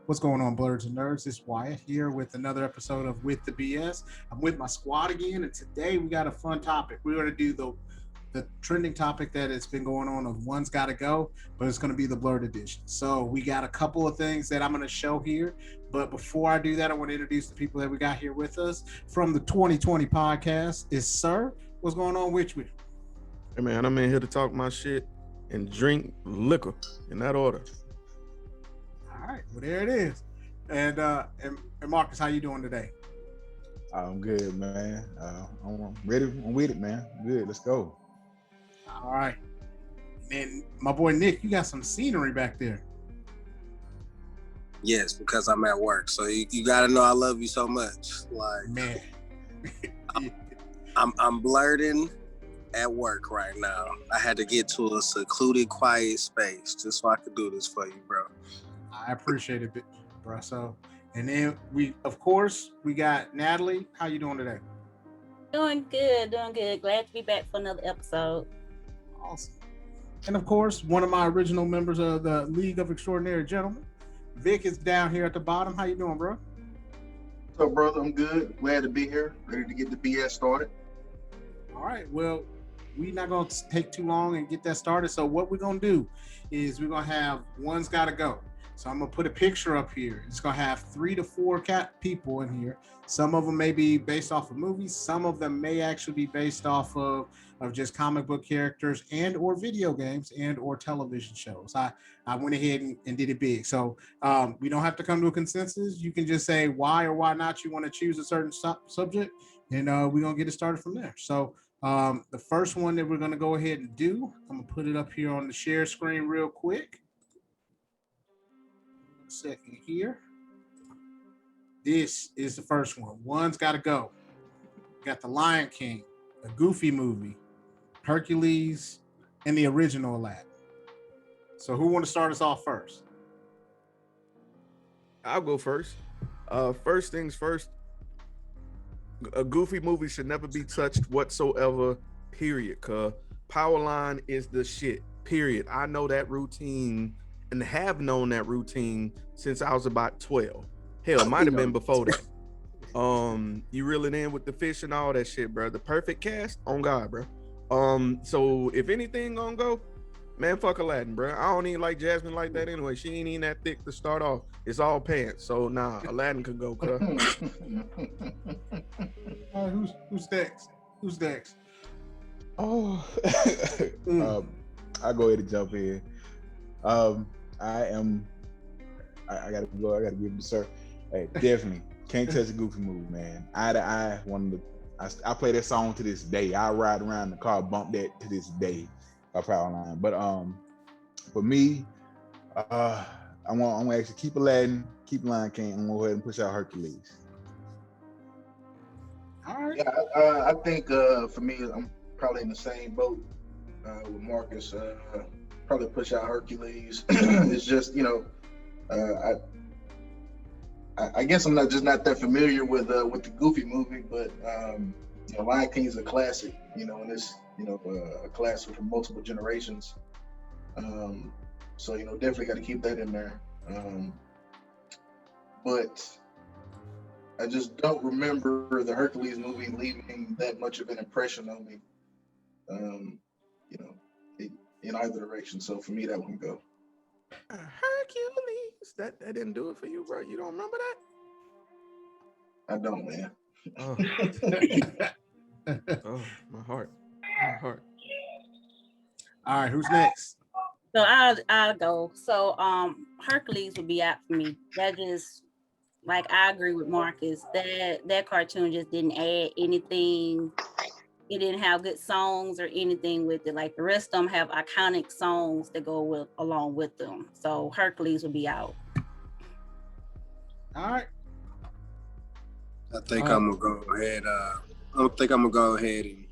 What's going on, Blurs and Nerds? It's Wyatt here with another episode of With the BS. I'm with my squad again, and today we got a fun topic. We're going to do the trending topic that has been going on of One's Gotta Go, but it's going to be the Blurred edition. So we got a couple of things that I'm going to show here, but before I do that, I want to introduce the people that we got here with us from the 2020 podcast. Is Sir, what's going on with you? Hey man, I'm in here to talk my shit and drink liquor in that order. All right, well there it is. And Marcus, how you doing today? I'm good, man. I'm ready. I'm with it, man. Good. Let's go. All right. And my boy Nick, you got some scenery back there. Yes, because I'm at work. So you got to know I love you so much. Like, Man. I'm blurting at work right now. I had to get to a secluded, quiet space just so I could do this for you, bro. I appreciate it, bro. So, and then we got Natalie. How you doing today? Doing good. Glad to be back for another episode. Awesome. And of course, one of my original members of the League of Extraordinary Gentlemen, Vic, is down here at the bottom. How you doing, bro? What's up, brother? I'm good. Glad to be here. Ready to get the BS started. All right. Well, we're not going to take too long and get that started. So what we're going to do is we're going to have One's Gotta Go. So I'm going to put a picture up here. It's going to have 3 to 4 people in here. Some of them may be based off of movies. Some of them may actually be based off of just comic book characters and or video games and or television shows. I went ahead and did it big. So we don't have to come to a consensus. You can just say why or why not you want to choose a certain subject, and we're going to get it started from there. So the first one that we're going to go ahead and do, I'm going to put it up here on the share screen real quick. Second here. This is the first one. One's Gotta Go. Got the Lion King, a Goofy movie, Hercules, and the original Aladdin. So who want to start us off first? I'll go first. First things first, a Goofy movie should never be touched whatsoever, period, cuz Powerline is the shit, period. I know that routine and have known that routine since I was about 12. Hell, it might have been before that. You reeling in with the fish and all that shit, bro. The perfect cast on God, bro. So if anything gonna go, man, fuck Aladdin, bro. I don't even like Jasmine like that anyway. She ain't even that thick to start off. It's all pants. So nah, Aladdin could go, cuz. Who's next? Who's next? Oh, I'll go ahead and jump in. I gotta go. I gotta give him the sir. Hey, definitely can't touch a Goofy movie, man. Eye to eye, I play that song to this day. I ride around in the car, bump that to this day. By Powerline. But for me, I want to actually keep Aladdin, keep Lion King, and go ahead and push out Hercules. All right. Yeah, I think for me, I'm probably in the same boat with Marcus. Probably push out Hercules. It's just, I guess I'm not that familiar with the Goofy movie, but Lion King is a classic, and it's a classic for multiple generations. So definitely got to keep that in there. But I just don't remember the Hercules movie leaving that much of an impression on me. In either direction. So for me, that one go. Hercules. That didn't do it for you, bro. You don't remember that? I don't, man. Oh, oh my heart. All right, who's next? So I'll go. So Hercules would be out for me. That just, like, I agree with Marcus. That cartoon just didn't add anything. It didn't have good songs or anything with it. Like, the rest of them have iconic songs that go along with them. So Hercules will be out. All right. I think I'm gonna go ahead. And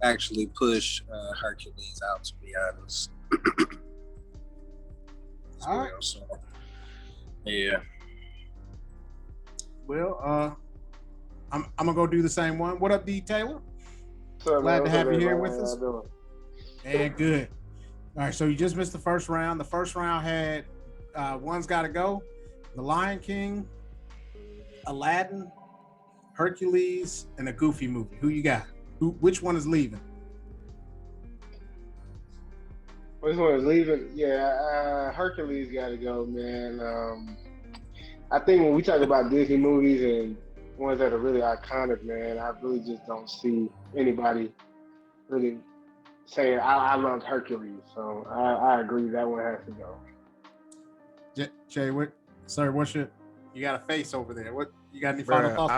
actually push Hercules out. To be honest. All right. So, yeah. Well, I'm gonna go do the same one. What up, D Taylor? Sir, Glad man, to have you here man? with How us. y'all doing? And good. All right, so you just missed the first round. The first round had One's Gotta Go. The Lion King, Aladdin, Hercules, and a Goofy movie. Who you got? Which one is leaving? Which one is leaving? Yeah, Hercules got to go, man. I think when we talk about Disney movies and ones that are really iconic, man, I really just don't see anybody really saying I loved Hercules. So I agree that one has to go. Jay, what's your? You got a face over there. What you got? Any final Bruh, thoughts?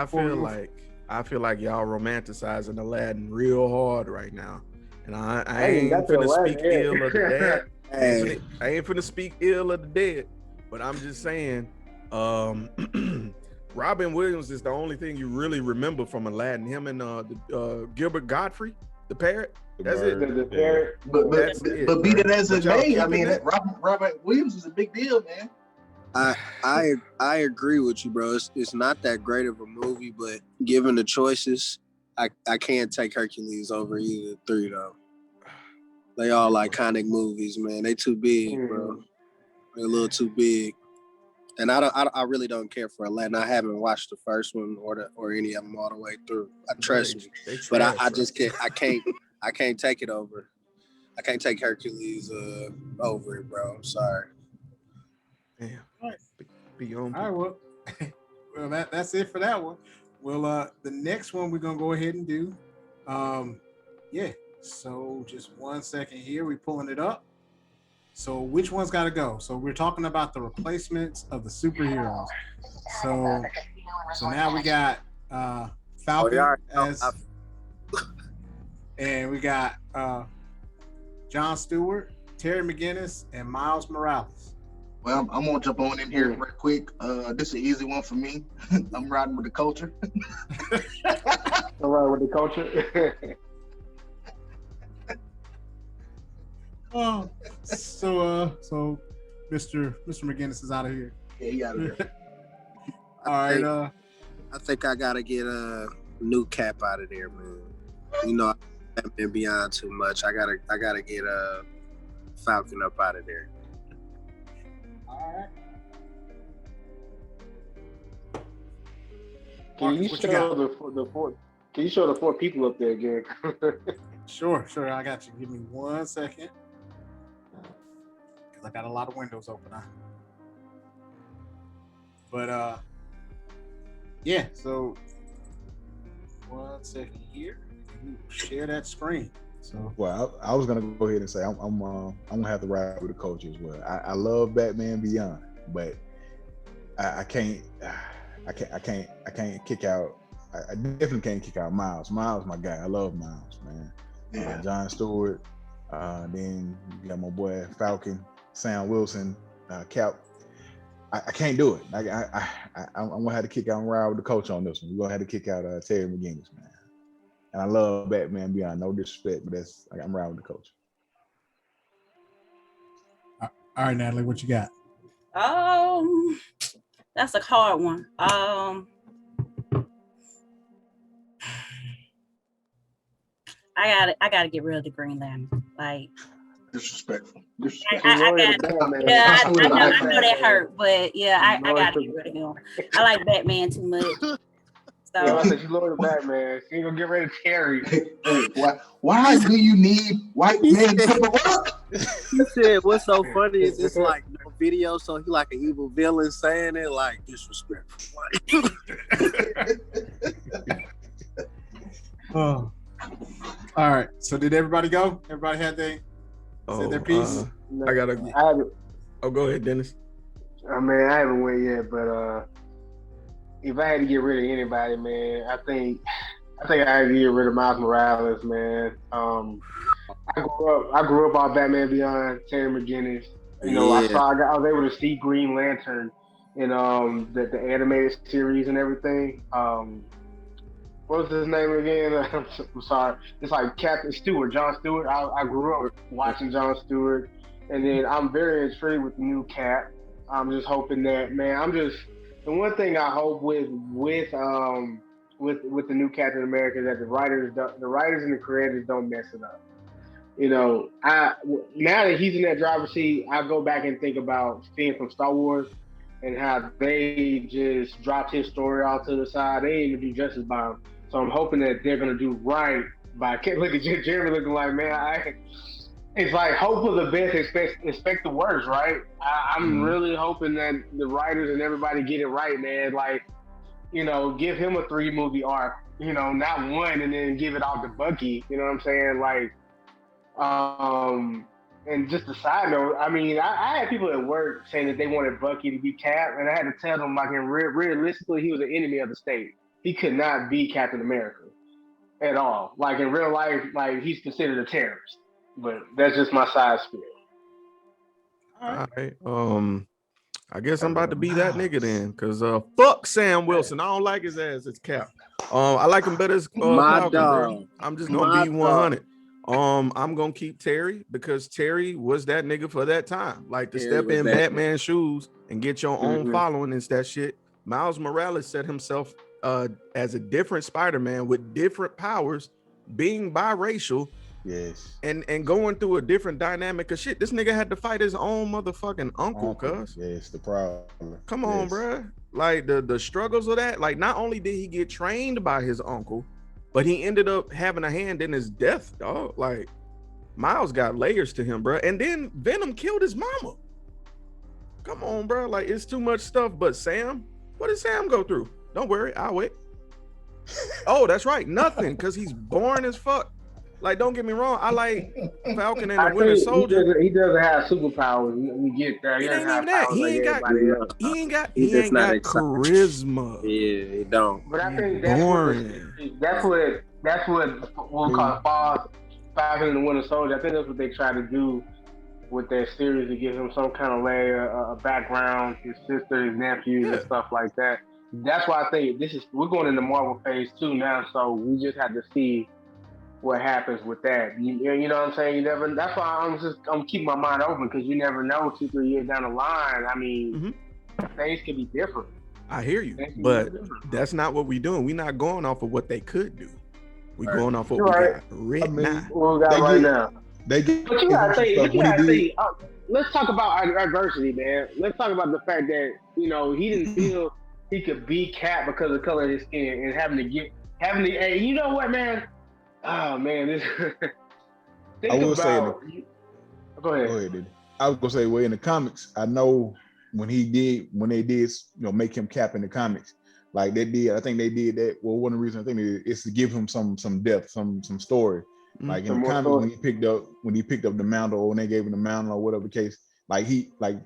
I feel like y'all romanticizing Aladdin real hard right now, and I Hey, ain't that's finna Aladdin, speak ill of the dead. Hey, I ain't finna speak ill of the dead, but I'm just saying, Robin Williams is the only thing you really remember from Aladdin. Him and Gilbert Godfrey, the parrot. That's it. The parrot. But That's it, be bro. that as But it y'all may, I keeping mean, that? Robert Williams is a big deal, man. I agree with you, bro. It's not that great of a movie, but given the choices, I can't take Hercules over either three though. They all iconic movies, man. They too big, bro. They're a little too big. And I really don't care for Aladdin. I haven't watched the first one or any of them all the way through. Trust me. But I just can't. I can't take it over. I can't take Hercules over it, bro. I'm sorry. Damn. All right. Be on. All right, well, that's it for that one. Well, the next one we're gonna go ahead and do. Yeah. So just 1 second here. We're pulling it up. So which one's got to go? So we're talking about the replacements of the superheroes. So now we got Falcon and we got Jon Stewart, Terry McGinnis, and Miles Morales. Well, I'm gonna jump on in here real quick. This is an easy one for me. I'm riding with the culture. I'm riding with the culture. Oh, so Mr. McGinnis is out of here. Yeah, he out of here. All right. I think I gotta get a new Cap out of there, man. You know, I haven't been beyond too much. I gotta get a Falcon up out of there. All right. Can you Marcus, show the four? Can you show the four people up there again? Sure. I got you. Give me 1 second. Because I got a lot of windows open. But yeah, so 1 second here. Share that screen. So well, I was gonna go ahead and say I'm gonna have to ride with the culture as well. I love Batman Beyond, but I can't kick out. I definitely can't kick out Miles. Miles, my guy. I love Miles, man. Yeah. Jon Stewart. Then you got my boy Falcon, Sam Wilson, Cap. I can't do it. I'm gonna have to kick out and ride with the coach on this one. We're gonna have to kick out Terry McGinnis, man. And I love Batman Beyond. No disrespect, but I'm riding with the coach. all right, Natalie, what you got? That's a hard one. I gotta get rid of the Green Lantern. Like, Disrespectful. I know that hurt, but yeah, I gotta get rid of him. I like Batman too much. So I said you lower the Batman. So you gonna get rid of Terry. Hey, why do you need white men to work? He said, "What's so funny is it's like no video, so he like an evil villain saying it like disrespectful." Oh. All right. So did everybody go? Everybody had said their piece? I gotta. Go ahead, Dennis. I mean, I haven't went yet, but if I had to get rid of anybody, man, I think I had to get rid of Miles Morales, man. I grew up on Batman Beyond, Terry McGinnis. You know, I was able to see Green Lantern in the animated series and everything. What was his name again? I'm sorry. It's like Captain Stewart, Jon Stewart. I grew up watching Jon Stewart, and then I'm very intrigued with the new Cap. I'm just hoping that, man. The one thing I hope with the new Captain America is that the writers and the creators don't mess it up. You know, now that he's in that driver's seat, I go back and think about Finn from Star Wars. and how they just dropped his story off to the side. They didn't even do justice by him. So I'm hoping that they're gonna do right by. Look at Jeremy looking like, man. It's like hope for the best, expect the worst, right? I'm really hoping that the writers and everybody get it right, man. Like, give him a 3-movie arc, not one, and then give it all to Bucky. You know what I'm saying? Like, and just a side note, I mean, I had people at work saying that they wanted Bucky to be Cap, and I had to tell them, like, realistically, he was an enemy of the state. He could not be Captain America at all. Like, in real life, like, he's considered a terrorist. But that's just my side spiel. All right. I guess I'm about to be that nigga then, cause fuck Sam Wilson. I don't like his ass. It's Cap. I like him better as Falcon, bro. I'm just gonna be 100. I'm gonna keep Terry because Terry was that nigga for that time. Like to step in Batman's shoes and get your own following and that shit. Miles Morales set himself as a different Spider-Man with different powers, being biracial. Yes. And going through a different dynamic of shit. This nigga had to fight his own motherfucking uncle, cuz. Yes, the problem. Come on, bruh. Like the struggles of that. Like not only did he get trained by his uncle, but he ended up having a hand in his death, dog. Like Miles got layers to him, bruh. And then Venom killed his mama. Come on, bruh. Like it's too much stuff. But Sam, what did Sam go through? Don't worry, I'll wait. Oh, that's right. Nothing, because he's boring as fuck. Like, don't get me wrong. I like Falcon and the Winter Soldier. He doesn't have superpowers. We get that. It ain't even that. He ain't got charisma. Yeah, he don't. But I think that's what we'll call Falcon and the Winter Soldier. I think that's what they try to do with that series to give him some kind of layer, a background, his sister, his nephews, and stuff like that. That's why I think we're going into Marvel phase 2 now, so we just have to see what happens with that. You know what I'm saying? That's why I'm keeping my mind open, because you never know 2-3 years down the line. I mean, things could be different. I hear you, but that's not what we're doing. We're not going off of what they could do. We're going off what we got right now. What we got right now. But you gotta say, let's talk about adversity, man. Let's talk about the fact that, he didn't feel he could be Cap because of the color of his skin, and hey, you know what, man? Oh man, this. I will say. Go ahead. Dude. I was gonna say, well, in the comics, I know when they did, make him Cap in the comics, like they did. I think they did that. Well, one of the reasons I think is to give him some depth, some story. Like in the comics, when he picked up the mantle, or when they gave him the mantle, or whatever the case, like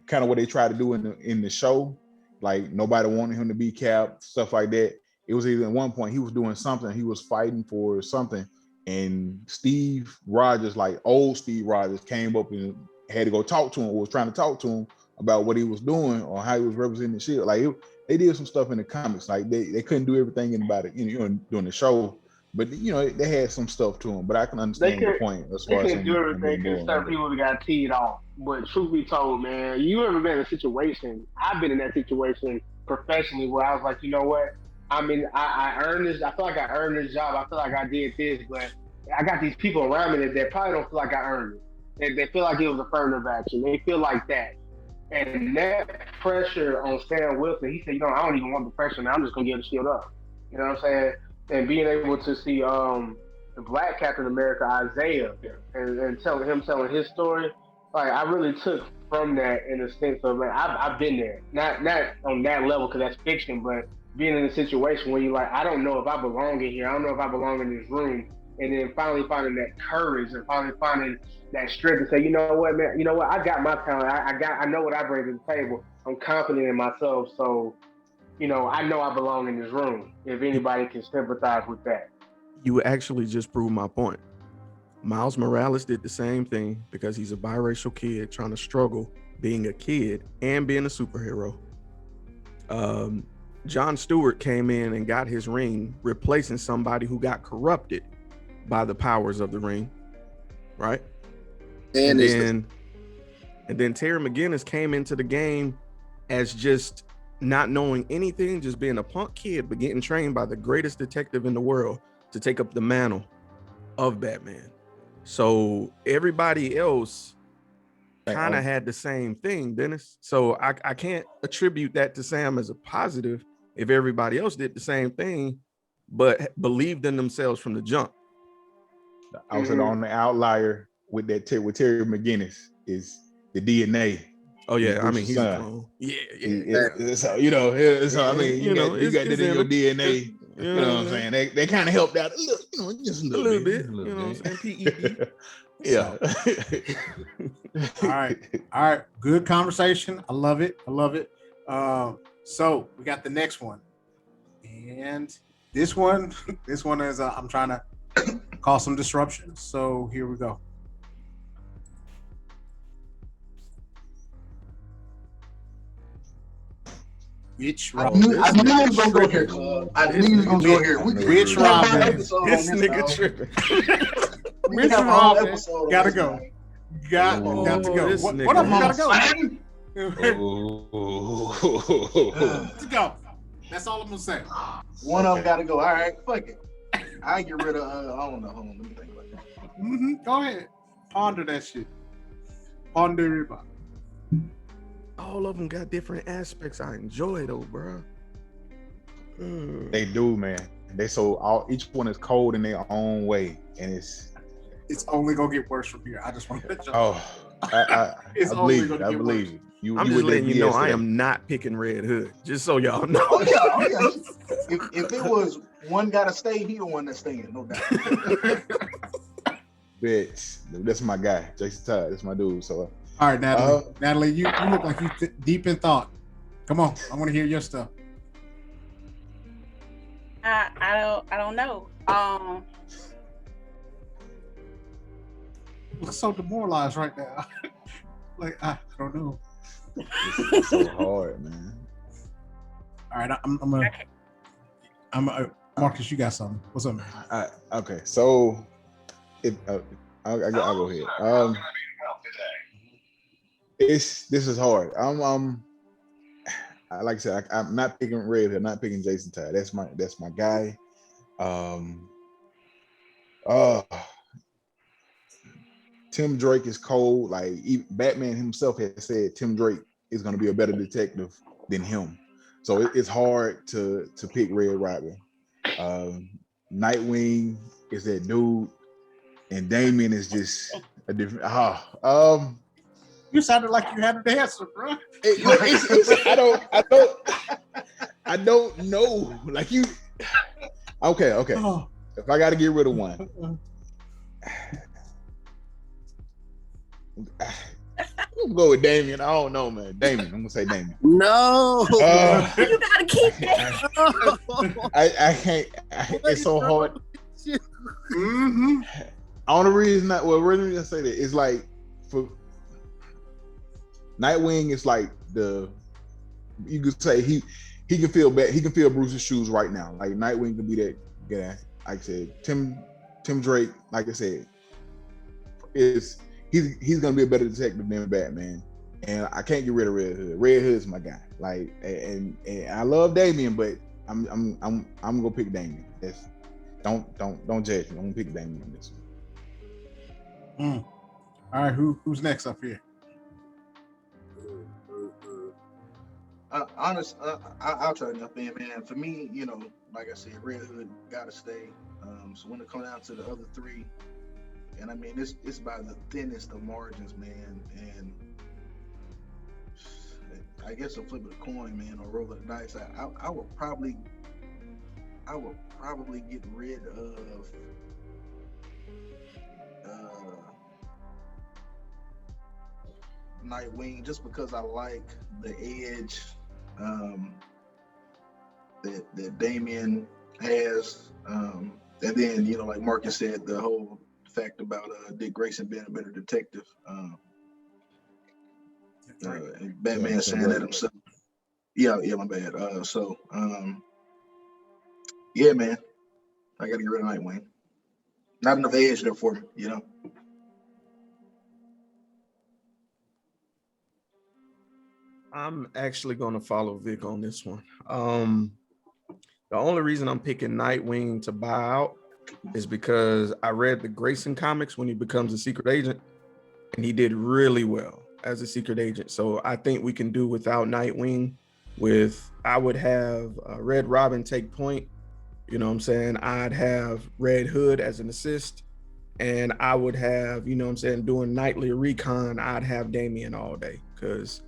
kind of what they tried to do in the show, like nobody wanted him to be Cap, stuff like that. It was either at one point he was doing something, he was fighting for something. And Steve Rogers, like old Steve Rogers, came up and had to go talk to him, or was trying to talk to him about what he was doing or how he was representing the shit. Like they did some stuff in the comics. Like they couldn't do everything about it, during the show. But they had some stuff to him. But I can understand the point as far as they couldn't do everything because certain people got teed off. But truth be told, man, you ever been in a situation? I've been in that situation professionally where I was like, you know what? I mean, I earned this. I feel like I earned this job. I feel like I did this, but I got these people around me that probably don't feel like I earned it. They feel like it was affirmative action. They feel like that. And that pressure on Sam Wilson, he said, I don't even want the pressure now. I'm just going to get the shield up. You know what I'm saying? And being able to see the Black Captain America, Isaiah, and telling his story, like I really took from that in the sense of, like, I've been there. Not on that level because that's fiction, but being in a situation where you're like, I don't know if I belong in here. I don't know if I belong in this room. And then finally finding that courage and finally finding that strength to say, you know what, man, I got my talent. I know what I bring to the table. I'm confident in myself. So, I know I belong in this room. If anybody can sympathize with that. You actually just proved my point. Miles Morales did the same thing because he's a biracial kid trying to struggle being a kid and being a superhero. John Stewart came in and got his ring, replacing somebody who got corrupted by the powers of the ring, right? And then Terry McGinnis came into the game as just not knowing anything, just being a punk kid, but getting trained by the greatest detective in the world to take up the mantle of Batman. So everybody else kind of had the same thing, Dennis. So I can't attribute that to Sam as a positive if everybody else did the same thing, but believed in themselves from the jump. I was the only outlier with that with Terry McGinnis is the DNA. Oh yeah, I mean he's son. a clone. Yeah. So so I mean, you got that in your DNA. You know what I'm saying? They kind of helped out a little, just a little bit. You know what I'm saying? PED. Yeah. All right. Good conversation. I love it. So we got the next one, and this one is I'm trying to cause some disruption. So here we go. Which I knew he was gonna go here. I knew he was gonna go here. Which Robin? This nigga tripping. Which Robin? Gotta go. Got to go. What up? You gotta go. Let's go. That's all I'm gonna say. One of them gotta go. All right, fuck it. I get rid of. I don't know. Hold on, let me think about that. Go ahead. Ponder that shit. Ponder it. All of them got different aspects I enjoy though, bro. They do, man. Each one is cold in their own way, and it's only gonna get worse from here. I just want to let you know. I believe it. I'm just letting you know I am not picking Red Hood. Just so y'all know. Oh yeah. If it was one gotta stay, he the one that's staying, no doubt. Bitch, that's my guy, Jason Todd. That's my dude. So. All right, Natalie. Natalie, you look like you deep in thought. Come on, I want to hear your stuff. I don't know. You look so demoralized right now. Like I don't know. It's so hard, man. All right, I'm Marcus. You got something? What's up, man? Okay, so I'll go ahead. This is hard. Like I said, I'm not picking Red. I'm not picking Jason Todd. That's my guy. Tim Drake is cold. Like Batman himself has said, Tim Drake is going to be a better detective than him. So it's hard to pick Red Robin. Nightwing is that dude, and Damian is just a different. You sounded like you had an answer, bro. I don't know. Like you. Okay. Oh. If I got to get rid of one, I'm gonna go with Damian. I don't know, man. Damian. I'm gonna say Damian. No. You gotta keep that. I can't. It's so hard. Only reason I say that is like for Nightwing is like you could say he can feel bad. He can feel Bruce's shoes right now. Like Nightwing can be that guy. Like I said, Tim Drake, like I said, he's gonna be a better detective than Batman. And I can't get rid of Red Hood. Red Hood's my guy. Like and I love Damian, but I'm gonna pick Damian. Don't judge me. I'm gonna pick Damian on this one. All right, who's next up here? I'll try to jump in, man. For me, like I said, Red Hood gotta stay. So when it comes down to the other three, and I mean it's by the thinnest of margins, man. And I guess I'll flip of the coin, man, or roll of the dice. I will probably get rid of Nightwing just because I like the edge that Damian has, and then like Marcus said, the whole fact about Dick Grayson being a better detective, and Batman saying that himself. Yeah, my bad. Yeah, man, I gotta get rid of Nightwing. Not enough edge there for me, I'm actually going to follow Vic on this one. The only reason I'm picking Nightwing to buy out is because I read the Grayson comics when he becomes a secret agent, and he did really well as a secret agent. So I think we can do without Nightwing. I would have Red Robin take point. You know what I'm saying? I'd have Red Hood as an assist. And I would have, you know what I'm saying, doing nightly recon, I'd have Damian all day. Because,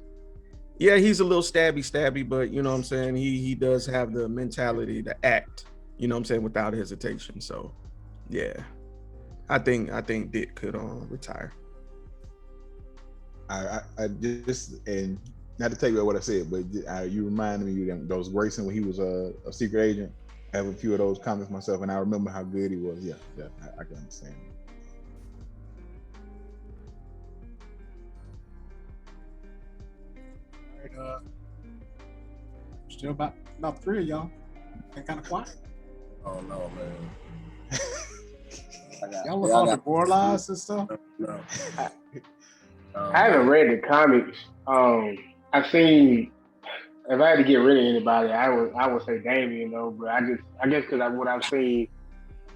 yeah, he's a little stabby, but, you know what I'm saying, he does have the mentality to act, you know what I'm saying, without hesitation. So, yeah, I think Dick could retire. I just, and not to take away what I said, but you reminded me of those Grayson when he was a secret agent. I have a few of those comics myself, and I remember how good he was. Yeah, I can understand. All right, still about 3 of y'all. Been kind of quiet. Oh no, man. Y'all look all demoralized and stuff. No. I haven't read the comics. I've seen. If I had to get rid of anybody, I would say Damian though. But I guess because what I've seen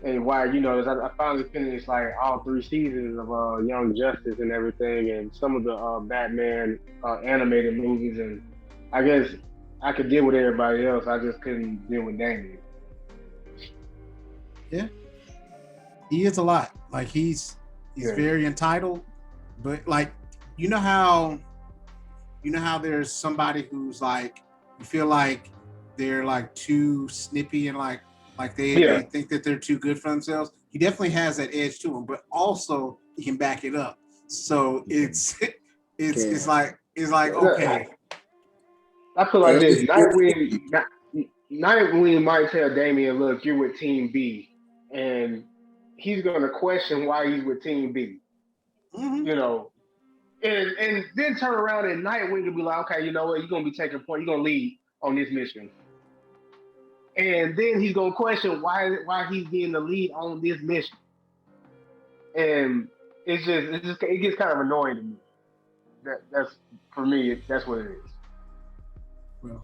and why I finally finished like all 3 seasons of Young Justice and everything, and some of the Batman animated movies, and I guess I could deal with everybody else. I just couldn't deal with Damian. Yeah, he is a lot. Like he's very entitled, but like you know how there's somebody who's like you feel like they're like too snippy and like they think that they're too good for themselves. He definitely has that edge to him, but also he can back it up. So it's like okay. I feel like this Nightwing might tell Damian, look, you're with Team B, and he's gonna question why he's with Team B. Mm-hmm. You know. And then turn around and Nightwing will be like, okay, you know what? You're gonna be taking point. You're gonna lead on this mission. And then he's gonna question why he's getting the lead on this mission. And it gets kind of annoying to me. That's for me. That's what it is. Well,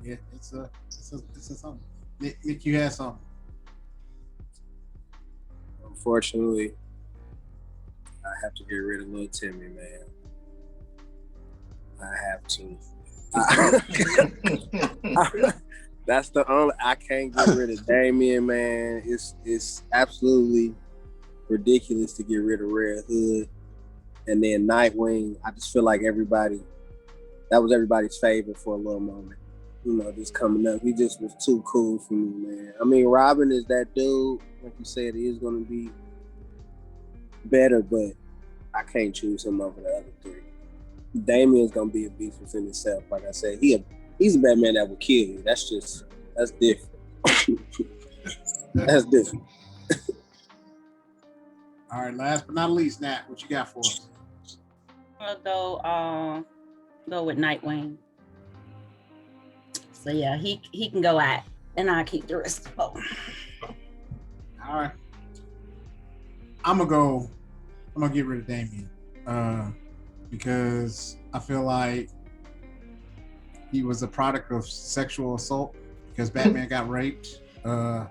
yeah, it's a something. Nick, you had something. Unfortunately, I have to get rid of Lil Timmy, man. I have to. That's the only. I can't get rid of Damian, man. It's absolutely ridiculous to get rid of Red Hood, and then Nightwing. I just feel like that was everybody's favorite for a little moment. Just coming up, he just was too cool for me, man. I mean, Robin is that dude. Like you said, he is going to be better, but I can't choose him over the other 3. Damian's gonna be a beast within himself. Like I said, he's a Batman that will kill you. That's different. That's different. All right, last but not least, Nat, what you got for us? I'll go with Nightwing. So yeah, he can go out, and I'll keep the rest of them. All right, I'm gonna get rid of Damian because I feel like he was a product of sexual assault because Batman got raped. Yeah,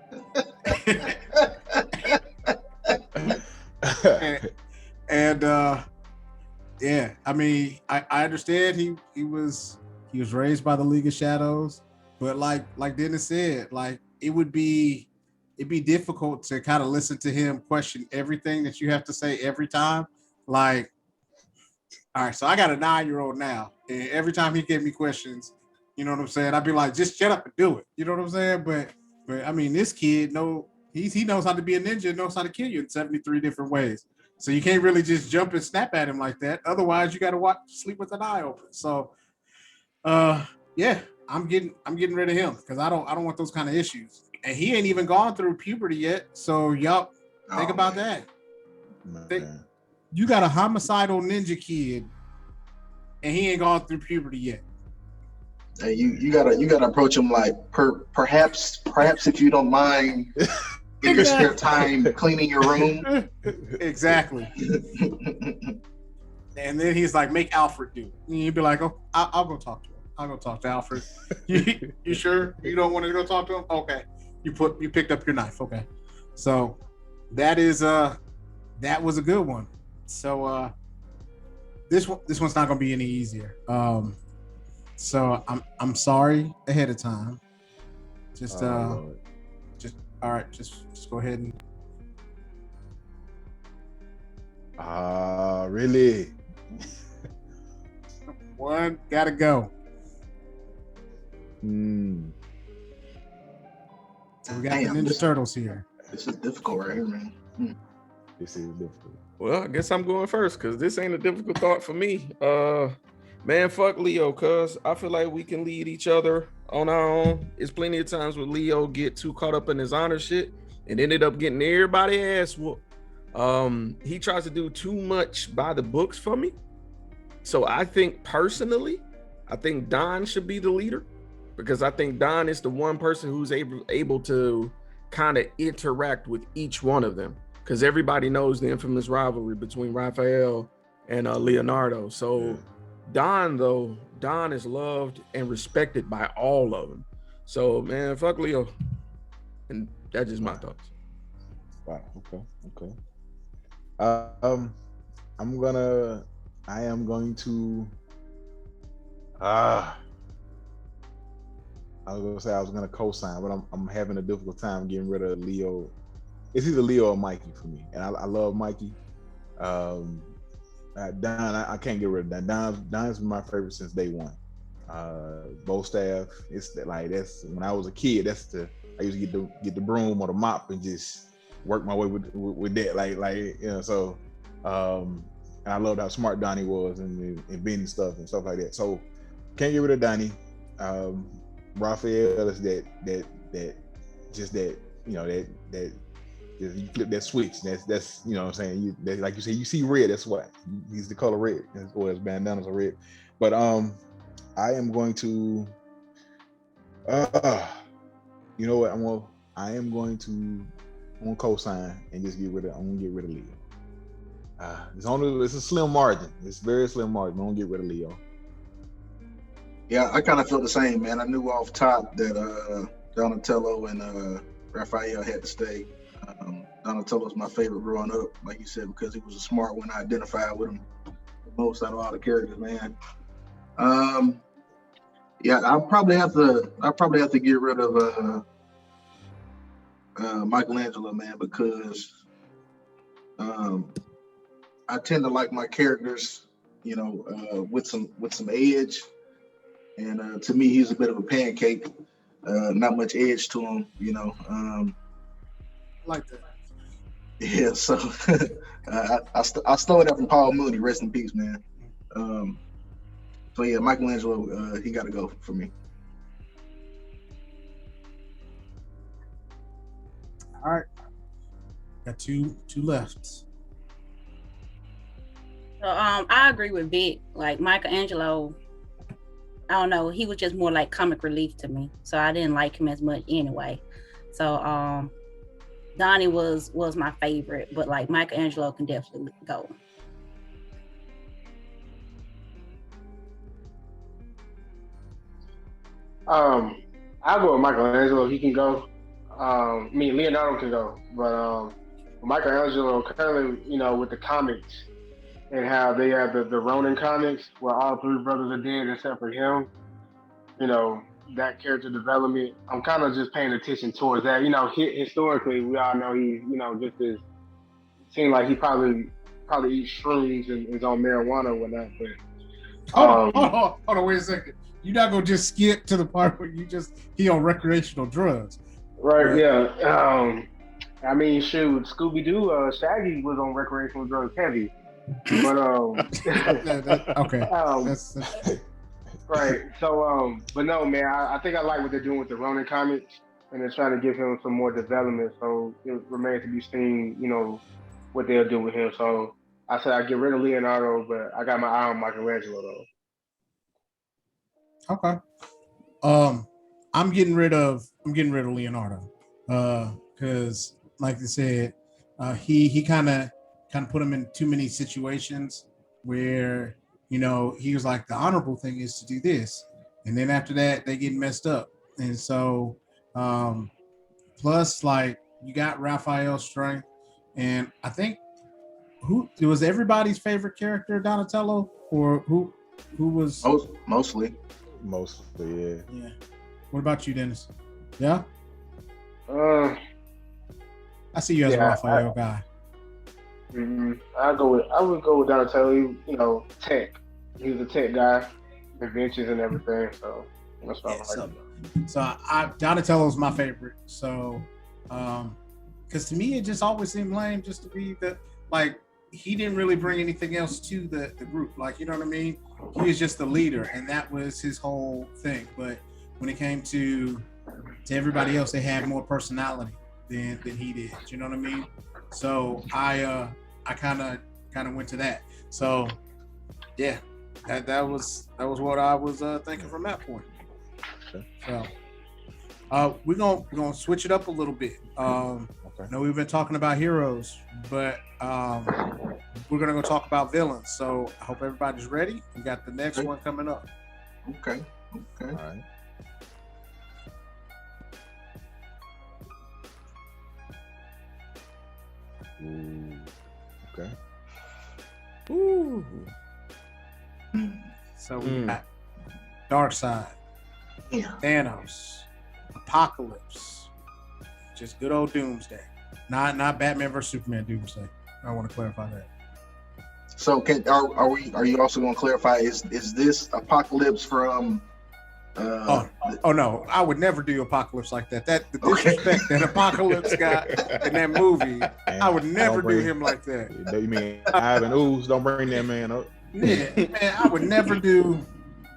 I mean, I understand he was raised by the League of Shadows, but like Dennis said, like it'd be difficult to kind of listen to him question everything that you have to say every time. Like, all right, so I got a 9-year-old now, and every time he gave me questions, you know what I'm saying, I'd be like, just shut up and do it. You know what I'm saying? But I mean, this kid he knows how to be a ninja, knows how to kill you in 73 different ways. So you can't really just jump and snap at him like that. Otherwise, you got to sleep with an eye open. So, yeah, I'm getting rid of him because I don't want those kind of issues. And he ain't even gone through puberty yet. So y'all think about that. You got a homicidal ninja kid, and he ain't gone through puberty yet. Hey, you gotta approach him like perhaps if you don't mind in your spare time cleaning your room. Exactly. And then he's like, make Alfred do it. And you'd be like, oh, I'll go talk to him. I'll go talk to Alfred. You sure you don't want to go talk to him? Okay. You picked up your knife. Okay. So that was a good one. So This one's not gonna be any easier. So I'm sorry ahead of time. Just Lord. just all right. Just go ahead and Really? one gotta go. Hmm. So we got the Damn, Ninja Turtles here. this is difficult right here, man. This is difficult. Well, I guess I'm going first because this ain't a difficult thought for me. Man, fuck Leo, cuz I feel like we can lead each other on our own. It's plenty of times where Leo get too caught up in his honor shit and ended up getting everybody ass whooped. He tries to do too much by the books for me. So I think personally, I think Don should be the leader because I think Don is the one person who's able to kind of interact with each one of them because everybody knows the infamous rivalry between Raphael and Leonardo. So Don is loved and respected by all of them. So man, fuck Leo. And that's just my thoughts. Wow. Okay. I am going to. I was gonna say I was gonna co-sign, but I'm having a difficult time getting rid of Leo. It's either Leo or Mikey for me, and I love Mikey. Don, I can't get rid of that. Don's been my favorite since day one. Both staff, that's when I was a kid. I used to get the broom or the mop and just work my way with that. So and I loved how smart Donnie was and inventing stuff and stuff like that. So can't get rid of Donnie. Raphael is that you flip that switch. That's you know what I'm saying. Like you say, you see red. That's why he's the color red, or his bandanas are red. But I am going to. You know what? I'm gonna co-sign and just I'm gonna get rid of Leo. It's a slim margin. It's very slim margin. I'm gonna get rid of Leo. Yeah, I kind of feel the same, man. I knew off top that Donatello and Raphael had to stay. Donatello's my favorite growing up, like you said, because he was a smart one. I identified with him the most out of all the characters, man. Yeah, I'll probably have to get rid of Michelangelo, man, because I tend to like my characters, with some edge. And to me, he's a bit of a pancake. Not much edge to him, Like that. Yeah, so I stole that from Paul Mooney. Rest in peace, man. So yeah, Michelangelo, he got to go for me. All right. Got two left. So I agree with Vic. Like Michelangelo, I don't know, he was just more like comic relief to me. So I didn't like him as much anyway. So Donnie was my favorite, but like Michelangelo can definitely go. I'll go with Michelangelo. He can go. Leonardo can go, but Michelangelo currently, with the comics and how they have the Ronin comics where all three brothers are dead except for him. That character development. I'm kind of just paying attention towards that. Historically, we all know he's, just as seemed like he probably eats shrooms and is on marijuana or whatnot. But Hold on, wait a second. You're not gonna just skip to the part where he on recreational drugs. Right, yeah. Shoot, Scooby Doo, Shaggy was on recreational drugs heavy. But okay. That's right. So but no, man, I think I like what they're doing with the Ronin comics, and they're trying to give him some more development. So it remains to be seen, what they'll do with him. So I said I'd get rid of Leonardo, but I got my eye on Michelangelo though. okay. I'm getting rid of Leonardo. Because like I said, he kind of put him in too many situations where he was like, the honorable thing is to do this, and then after that they get messed up. And so plus, like, you got Raphael's strength, and I think who was everybody's favorite character, Donatello, or who was? Mostly. Mostly, yeah. Yeah. What about you, Dennis? Yeah. Uh, I see you as a Yeah, Raphael guy. I would go with Donatello. You know, tech. He's a tech guy, inventions and everything. So that's what Yeah, I like. so Donatello's my favorite. So, because to me it just always seemed lame just to be like he didn't really bring anything else to the group. Like, you know what I mean? He was just the leader, and that was his whole thing. But when it came to everybody else, they had more personality than he did. You know what I mean? So I kind of went to that. So yeah, that was what I was thinking from that point. So we're gonna switch it up a little bit. I know we've been talking about heroes, but we're gonna go talk about villains. So I hope everybody's ready. We got the next one coming up. Okay. All right. Ooh, okay. Ooh. So we got Darkseid, Yeah. Thanos, Apocalypse, just good old Doomsday. Not Batman versus Superman Doomsday. I want to clarify that. So are you also going to clarify? Is this Apocalypse from? Oh no, I would never do Apocalypse like that. The disrespect that Apocalypse got in that movie, I would never do him like that. You mean Ivan Ooze? Don't bring that man up. Yeah, man,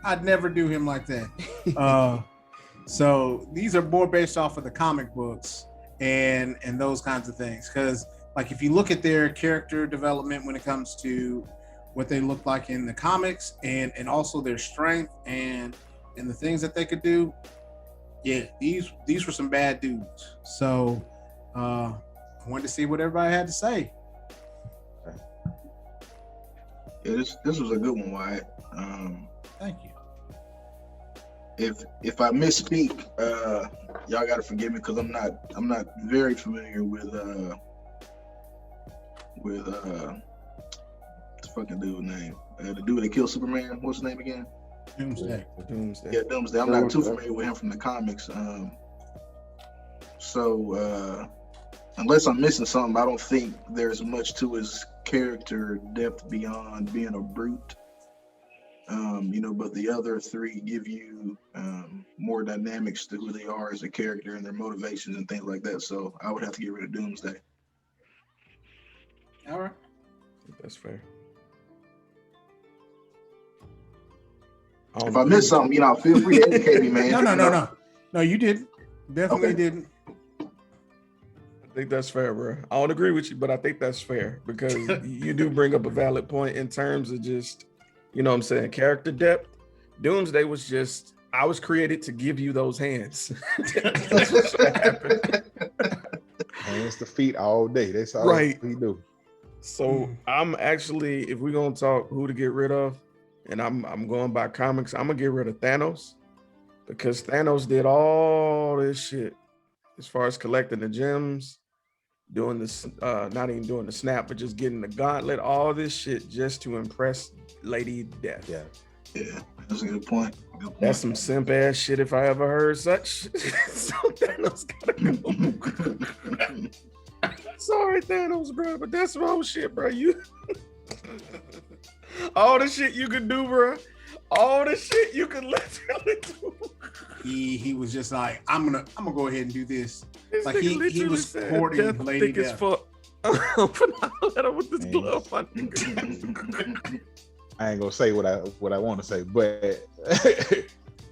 I'd never do him like that. So these are more based off of the comic books and those kinds of things. Because like if you look at their character development when it comes to what they look like in the comics and also their strength and the things that they could do, yeah, these were some bad dudes. So I wanted to see what everybody had to say. Yeah, this was a good one, Wyatt. Thank you. If I misspeak, y'all gotta forgive me because I'm not very familiar with what's the fucking dude's name? The dude that killed Superman. What's his name again? Doomsday. Yeah, Doomsday. I'm not too familiar with him from the comics. So unless I'm missing something, I don't think there's much to his character depth beyond being a brute. But the other three give you more dynamics to who they are as a character and their motivations and things like that. So I would have to get rid of Doomsday. All right. That's fair. If I missed something, feel free to educate me, man. No, you didn't. Definitely didn't. I think that's fair, bro. I don't agree with you, but I think that's fair because you do bring up a valid point in terms of just, you know what I'm saying, character depth. Doomsday was just, I was created to give you those hands. That's what's happened. Hands to feet all day. That's all we do. So I'm actually, if we're gonna talk who to get rid of, and I'm going by comics, I'm gonna get rid of Thanos because Thanos did all this shit as far as collecting the gems, doing this, not even doing the snap, but just getting the gauntlet, all this shit just to impress Lady Death. Yeah, that's a good point. That's some simp ass shit if I ever heard such. So Thanos gotta go. Sorry, Thanos, bro, but that's wrong shit, bro. You all the shit you could do, bro. All the shit you could literally do. He was just like, I'm gonna go ahead and do this. This like he was courting Lady Death. Fuck. Let her with this glove, my nigga. I ain't gonna say what I want to say, but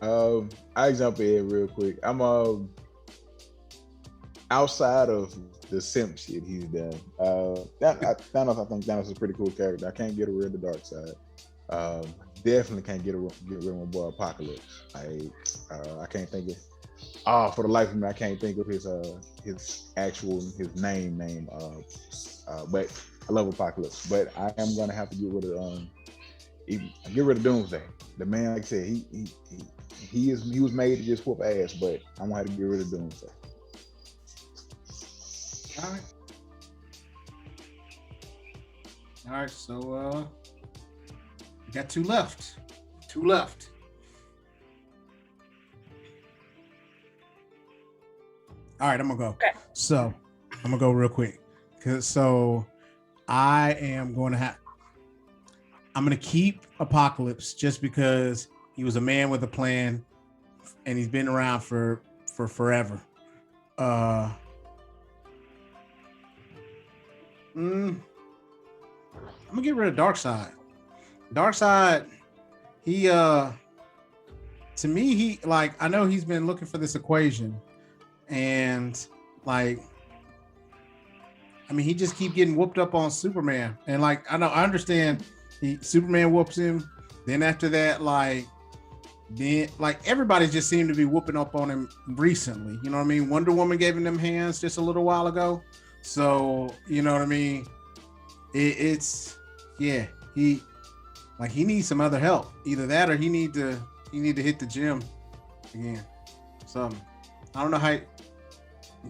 I jump in real quick. I'm outside of the simp shit he's done. Thanos, I think Thanos is a pretty cool character. I can't get rid of the dark side. Definitely can't get rid of my boy Apocalypse. I can't think of. For the life of me, I can't think of his name. But I love Apocalypse. But I am gonna have to get rid of Doomsday. The man, like I said, he was made to just whoop ass. But I'm gonna have to get rid of Doomsday. All right. All right, so we got two left. Two left. All right, I'm gonna go. Okay. So I'm gonna go real quick. So I'm gonna keep Apocalypse just because he was a man with a plan and he's been around for forever. I'm gonna get rid of Darkseid. Darkseid, he to me, he like, I know he's been looking for this equation, and like, I mean, he just keep getting whooped up on Superman, and like, I understand Superman whoops him, then after that, then everybody just seemed to be whooping up on him recently. You know what I mean? Wonder Woman gave him them hands just a little while ago, so you know what I mean. It's he needs some other help. Either that or he need to hit the gym again. Something. I don't know how.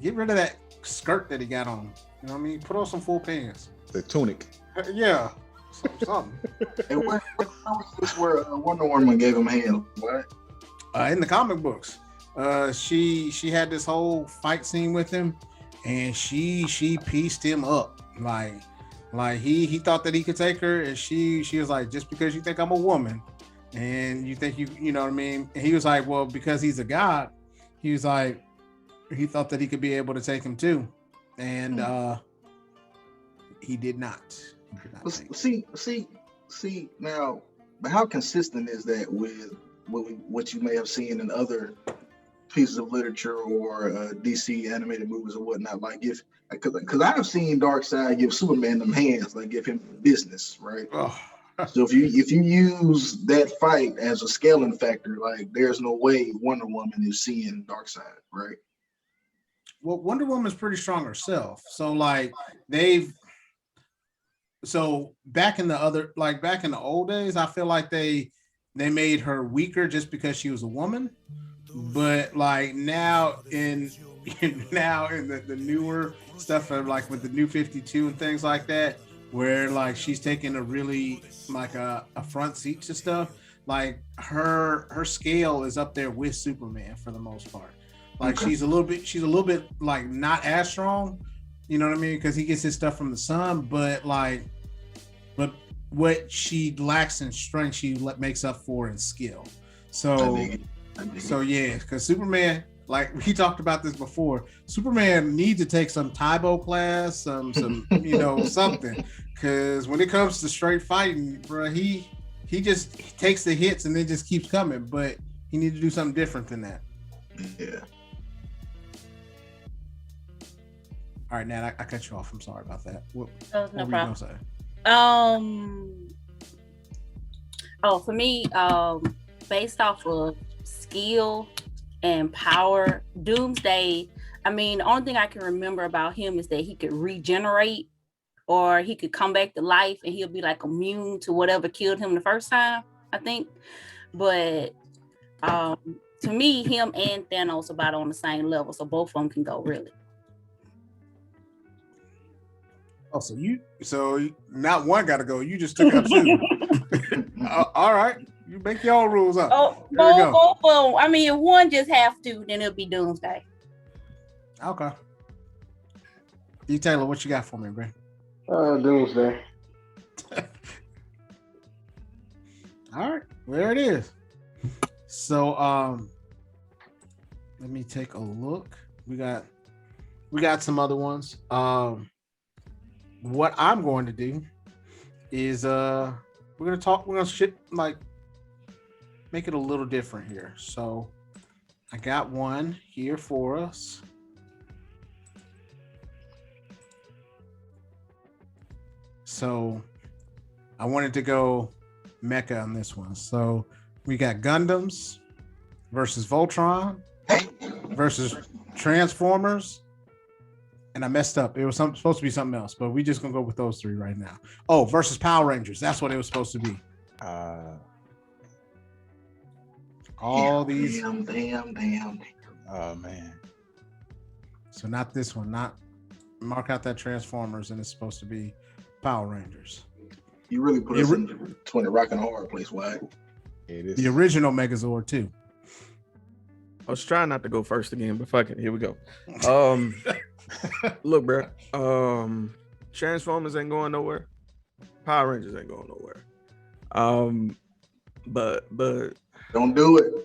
Get rid of that skirt that he got on. You know what I mean? Put on some full pants. The tunic. Yeah. Something. And where was this where Wonder Woman gave him a hand? What? In the comic books, she had this whole fight scene with him, and she pieced him up. Like he thought that he could take her, and she was like, just because you think I'm a woman, and you think you know what I mean. And he was like, well, because he's a god, he was like, he thought that he could be able to take him too, and he did not. See now, but how consistent is that with what you may have seen in other pieces of literature or DC animated movies or whatnot? Like because I have seen Darkseid give Superman them hands, like give him business, right? Oh. So if you use that fight as a scaling factor, like there's no way Wonder Woman is seeing Darkseid, right? Well, Wonder Woman's pretty strong herself, so back in the old days, I feel like they made her weaker just because she was a woman. But like now in the newer stuff, like with the New 52 and things like that, where like she's taking a really like a front seat to stuff, like her scale is up there with Superman for the most part. Like okay. she's a little bit like not as strong, you know what I mean? Because he gets his stuff from the sun, but what she lacks in strength, she makes up for in skill. So yeah, because Superman, like we talked about this before, Superman needs to take some Taibo class, some you know something, because when it comes to straight fighting, bro, he just takes the hits and then just keeps coming. But he needs to do something different than that. Yeah. All right, Nat, I cut you off. I'm sorry about that. What no were you problem. gonna say? For me, based off of skill and power, Doomsday, I mean, the only thing I can remember about him is that he could regenerate, or he could come back to life and he'll be like immune to whatever killed him the first time, I think. But to me, him and Thanos about on the same level, so both of them can go really. Oh, so not one got to go. You just took out two. All right, you make your own rules up. Oh, both of them. I mean, if one just have to, then it'll be Doomsday. Okay. D. Taylor, what you got for me, bro? Doomsday. All right, there it is. So, let me take a look. We got some other ones. What I'm going to do is we're gonna make it a little different here. So I got one here for us. So I wanted to go mecha on this one. So we got Gundams versus Voltron versus Transformers. And I messed up. It was supposed to be something else, but we just gonna go with those three right now. Oh, versus Power Rangers. That's what it was supposed to be. These. Damn. Oh man. So not this one. Not mark out that Transformers, and it's supposed to be Power Rangers. You really put us in between a rock and a hard place, why? It is. The original Megazord too. I was trying not to go first again, but fuck it, here we go. Look, bro. Transformers ain't going nowhere. Power Rangers ain't going nowhere. But Don't do it.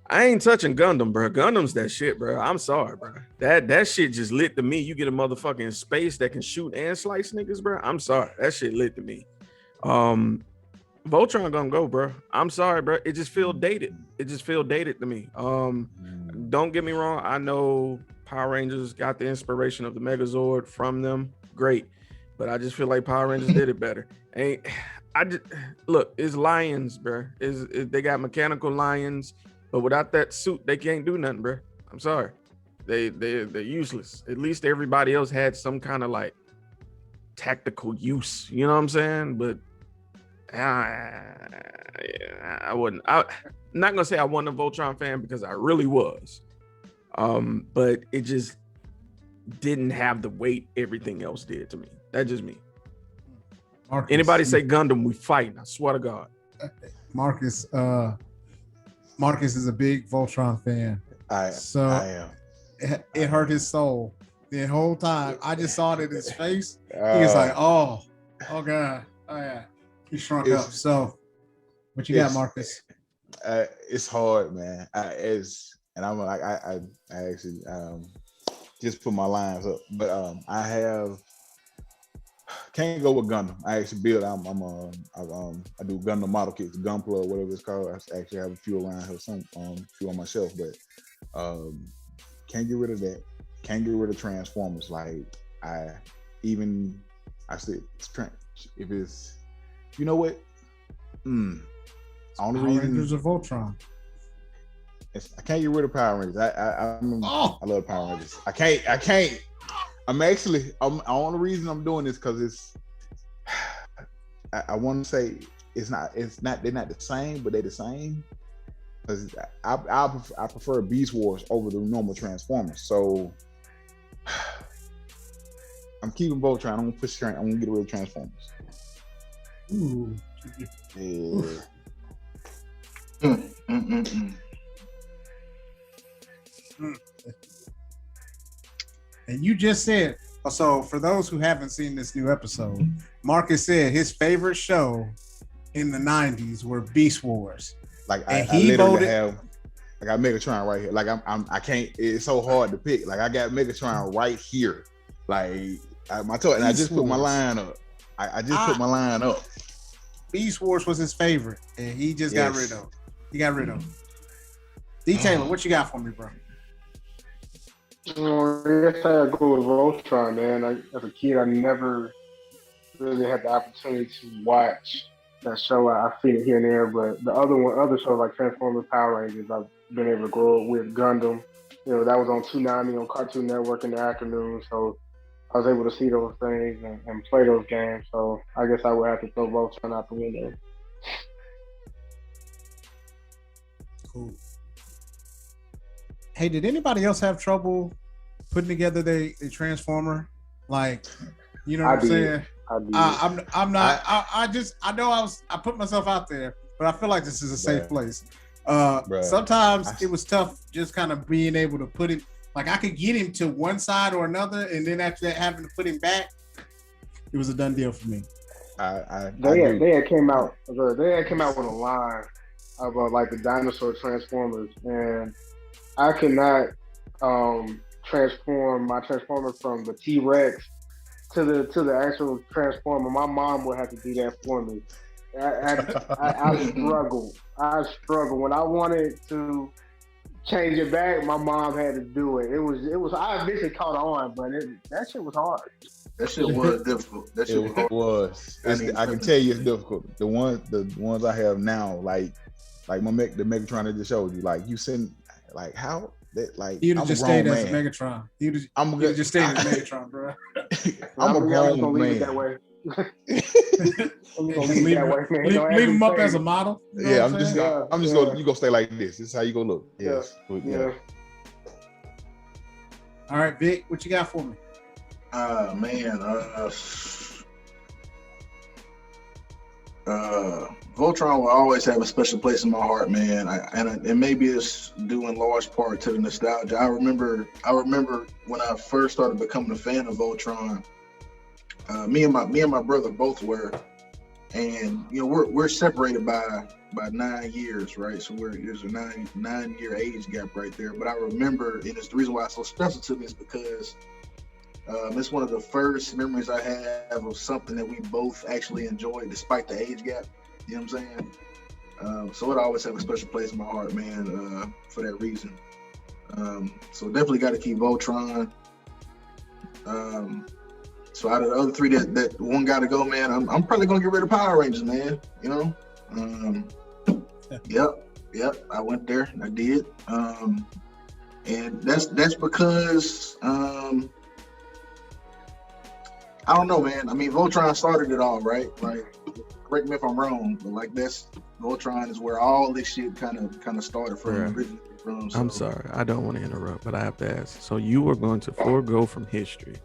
I ain't touching Gundam, bro. Gundam's that shit, bro. I'm sorry, bro. That shit just lit to me. You get a motherfucker in space that can shoot and slice niggas, bro. I'm sorry. That shit lit to me. Voltron gonna go, bro. I'm sorry, bro. It just feel dated. It just feel dated to me. Don't get me wrong. I know Power Rangers got the inspiration of the Megazord from them. Great. But I just feel like Power Rangers did it better. Look, it's lions, bro. They got mechanical lions, but without that suit, they can't do nothing, bro. I'm sorry. They're useless. At least everybody else had some kind of like tactical use. You know what I'm saying? But I wouldn't. I'm not gonna say I wasn't a Voltron fan because I really was. But it just didn't have the weight everything else did to me. That's just me. Marcus, Anybody say Gundam, we fighting. I swear to God. Marcus is a big Voltron fan. I am. It hurt his soul the whole time. I just saw it in his face. He was like, oh God. Oh yeah. He shrunk up. So what you got, Marcus? It's hard, man. I actually just put my lines up, but I can't go with Gundam. I actually build. I do Gundam model kits, Gunpla, whatever it's called. I actually have a few around here, some few on my shelf, but can't get rid of that. Can't get rid of Transformers. Like I said, if it's, you know what? Only Power reason Rangers or Voltron. I can't get rid of Power Rangers. I love Power Rangers. I can't. The only reason I'm doing this because it's. I want to say it's not. They're not the same, but they're the same. Because I prefer Beast Wars over the normal Transformers. So I'm keeping Voltron. I'm gonna push. I'm gonna get rid of Transformers. Ooh. Yeah. And you just said, so for those who haven't seen this new episode, Marcus said his favorite show in the 90s were Beast Wars. Like and I got Megatron right here. Like I can't. It's so hard to pick. Like I got Megatron right here. Like I just put my line up. I just put my line up. Beast Wars was his favorite, and he just got rid of. He got rid of. D. Taylor, what you got for me, bro? I guess I go with Voltron, man. As a kid, I never really had the opportunity to watch that show. I've seen it here and there, but the other shows like Transformers, Power Rangers, I've been able to grow up with. Gundam, that was on Toonami on Cartoon Network in the afternoon, so I was able to see those things and play those games. So I guess I would have to throw Voltron out the window. Cool. Hey, did anybody else have trouble putting together the Transformer? Like, you know what I'm saying? I'm not. I put myself out there, but I feel like this is a safe place. Sometimes it was tough just kind of being able to put it. Like I could get him to one side or another, and then after that, having to put him back, it was a done deal for me. They had came out with a line of like the dinosaur Transformers, and I could not transform my Transformer from the T-Rex to the actual Transformer. My mom would have to do that for me. I struggled. When I wanted to change it back, my mom had to do it. It was. I eventually caught on, but that shit was hard. That shit was difficult. It was. I can tell you it's difficult. The ones I have now, like the Megatron that just showed you, like you send, like how that, like you'd have just stayed as Megatron. You'd have just stayed as Megatron, bro. I'm a grown man. That way. Leave him up as a model. You know I'm just gonna. You gonna stay like this. This is how you gonna look. Yes. Yeah. All right, Vic, what you got for me? Man. Voltron will always have a special place in my heart, man. And maybe it's due in large part to the nostalgia. I remember when I first started becoming a fan of Voltron. Me and my brother both were, and we're separated by 9 years, right? So there's a 9-year age gap right there. But I remember, and it's the reason why it's so special to me is because it's one of the first memories I have of something that we both actually enjoyed despite the age gap. You know what I'm saying? So it always have a special place in my heart, man, for that reason. So definitely got to keep Voltron. So out of the other three that one got to go, man, I'm probably going to get rid of Power Rangers, man. Yep, I went there. I did. And that's because I don't know, man. I mean, Voltron started it all, right? Like, correct me if I'm wrong, but like Voltron is where all this shit kind of started from. Yeah. Originally from. So. I'm sorry, I don't want to interrupt, but I have to ask. So you are going to forego from history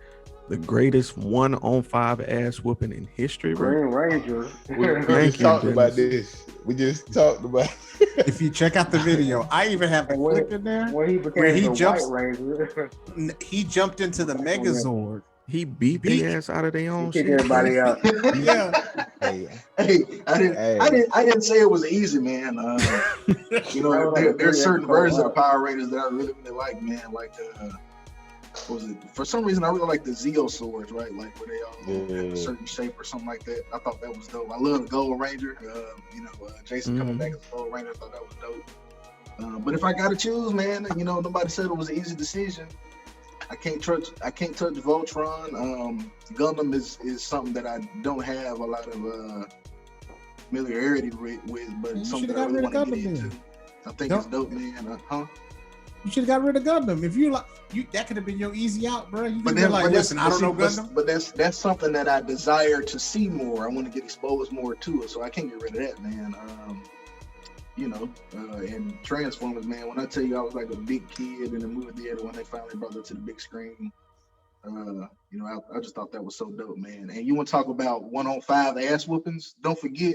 the greatest 1-on-5 ass whooping in history, Green right? Ranger. We Thank just you, talked about Dennis. this. We just talked about. If you check out the video, I even have the And when- clip in there When he where became he the jumps. White Ranger, He jumped into the Megazord. He beat their ass out of their he own kicked shit. everybody out. Yeah. Hey, I didn't say it was easy, man. There's certain versions of the Power Rangers that I really like, man. Like what was it? For some reason, I really like the Zeo swords, right? Like where they all have a certain shape or something like that. I thought that was dope. I love the Gold Ranger. Jason coming back as the Gold Ranger, I thought that was dope. But if I gotta choose, man, nobody said it was an easy decision. I can't touch Voltron. Gundam is something that I don't have a lot of familiarity with, but You it's something should've that I got really rid of want to get Gundam into. then. I think it's dope, man. You should have got rid of Gundam. If you like, that could have been your easy out, bro. You could But have then, been like, listen, I don't know Gundam. But that's something that I desire to see more. I want to get exposed more to it, so I can't get rid of that, man. And Transformers, man. When I tell you I was like a big kid in the movie theater when they finally brought it to the big screen, I just thought that was so dope, man. And you want to talk about 1-on-5 ass whoopings? Don't forget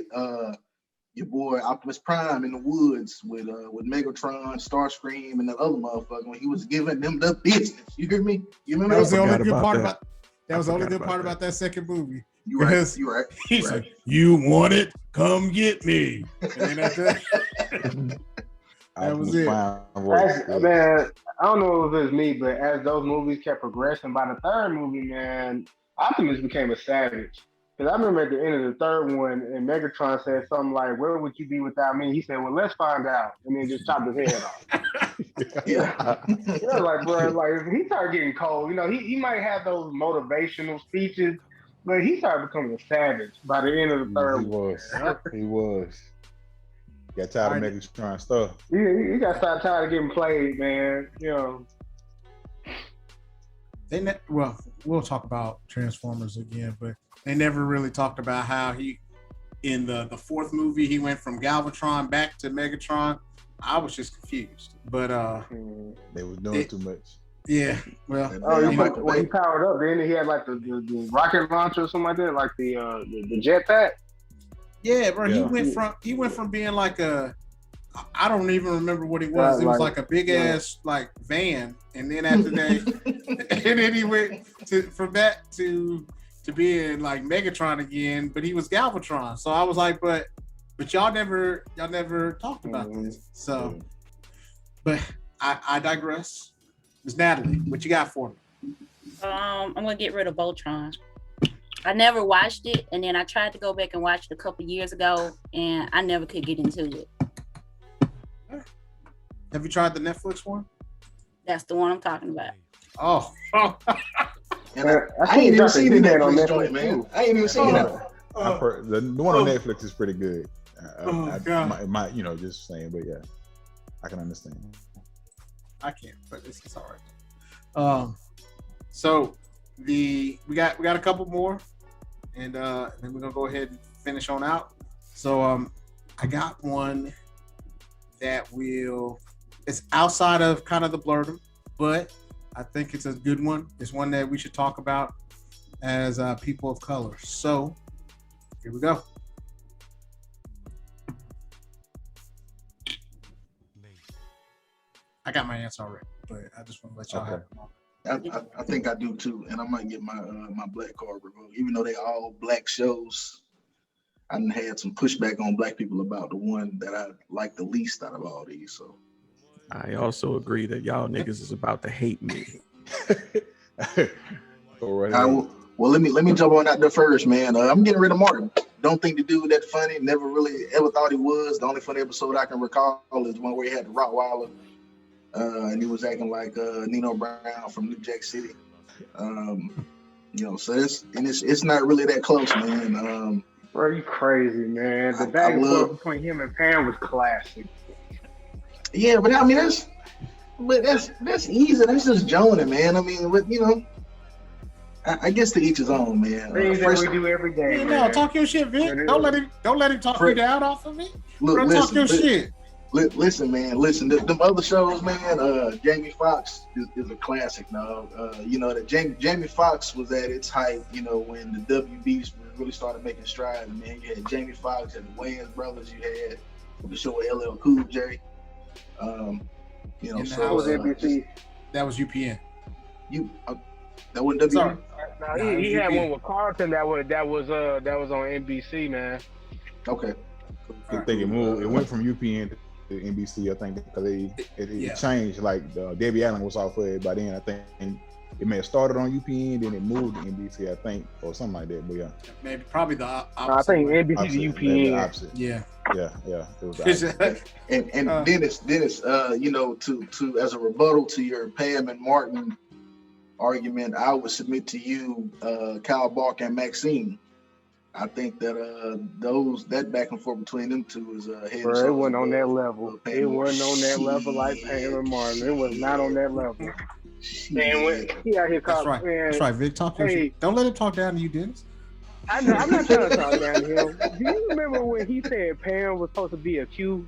your boy Optimus Prime in the woods with Megatron, Starscream, and that other motherfucker when he was giving them the business. You hear me? You remember That was the only Forgot good about part that. about. That was the only forgot good part about about that second movie. You right. Because You right. He's Right. like, "You want it? Come get me." And then after that, that was it. Man, I don't know if it's me, but as those movies kept progressing, by the third movie, man, Optimus became a savage. Because I remember at the end of the third one, and Megatron said something like, "Where would you be without me?" He said, "Well, let's find out," and then just chopped his head off. Yeah. Yeah, like, bro, like he started getting cold. He might have those motivational speeches, but he started becoming a savage by the end of the third He one. was. Got tired of Megatron stuff. He got tired of getting played, man. We'll talk about Transformers again, but they never really talked about how he, in the fourth movie, he went from Galvatron back to Megatron. I was just confused, but they was doing too much. Yeah, well, when he powered up, then he had like the rocket launcher or something like that, like the jetpack. Yeah, bro. Yeah. He went from being like I don't even remember what he was. It was like a big ass like van, and then after that, and then he went from that to being like Megatron again, but he was Galvatron. So I was like, but y'all never talked about this. So, but I digress. Ms. Natalie, what you got for me? I'm gonna get rid of Voltron. I never watched it, and then I tried to go back and watch it a couple years ago, and I never could get into it. Have you tried the Netflix one? That's the one I'm talking about. Oh. And I ain't even seen the Netflix joint, man. I ain't even seen that. The one on Netflix is pretty good. God. Just saying, but yeah, I can understand. I can't, but it's all right. So we got a couple more, and then we're gonna go ahead and finish on out. So I got one that it's outside of kind of the blurrdom, but I think it's a good one. It's one that we should talk about as people of color. So here we go. I got my answer already, but I just want to let y'all have it. I think I do too, and I might get my my black card revoked, even though they all black shows. I done had some pushback on black people about the one that I like the least out of all these. So I also agree that y'all niggas is about to hate me. Go right ahead. well, let me jump on out there first, man. I'm getting rid of Martin. Don't think the dude that funny. Never really ever thought he was. The only funny episode I can recall is one where he had the Rottweiler, and he was acting like Nino Brown from New Jack City. So it's not really that close, man. Bro, you crazy, man. The back and forth between him and Pam was classic. Yeah, but I mean that's easy. That's just joning, man. I mean, but I guess to each his own, man. Things that we do every day. Hey, no, talk your shit, Vic. Don't let him talk you down off of me. Look, talk your shit. Listen, man. Listen, them other shows, man. Jamie Foxx is a classic, dog. That Jamie Foxx was at its height. When the WBs really started making strides. Man, you had Jamie Foxx and the Wayans brothers. You had the show LL Cool J. So that was NBC. That was UPN. That wasn't WB. No, he had one with Carlton that was on NBC, man. Okay. I think it moved. It went from UPN to NBC. I think because it changed. Like Debbie Allen was off of it by then. I think it may have started on UPN, then it moved to NBC. I think, or something like that. But yeah, maybe probably the opposite. I think NBC to UPN. Yeah. It was the opposite. and Dennis, to as a rebuttal to your Pam and Martin argument, I would submit to you Kyle Bark and Maxine. I think that that back and forth between them two is head. Bro, it wasn't on that level. It wasn't on that level like Pam and Martin. It was not on that level. Man, when he out here calling, That's right, Vic. Talk your shit. Don't let him talk down to you, Dennis. I know. I'm not trying to talk down to him. Do you remember when he said Pam was supposed to be a Q?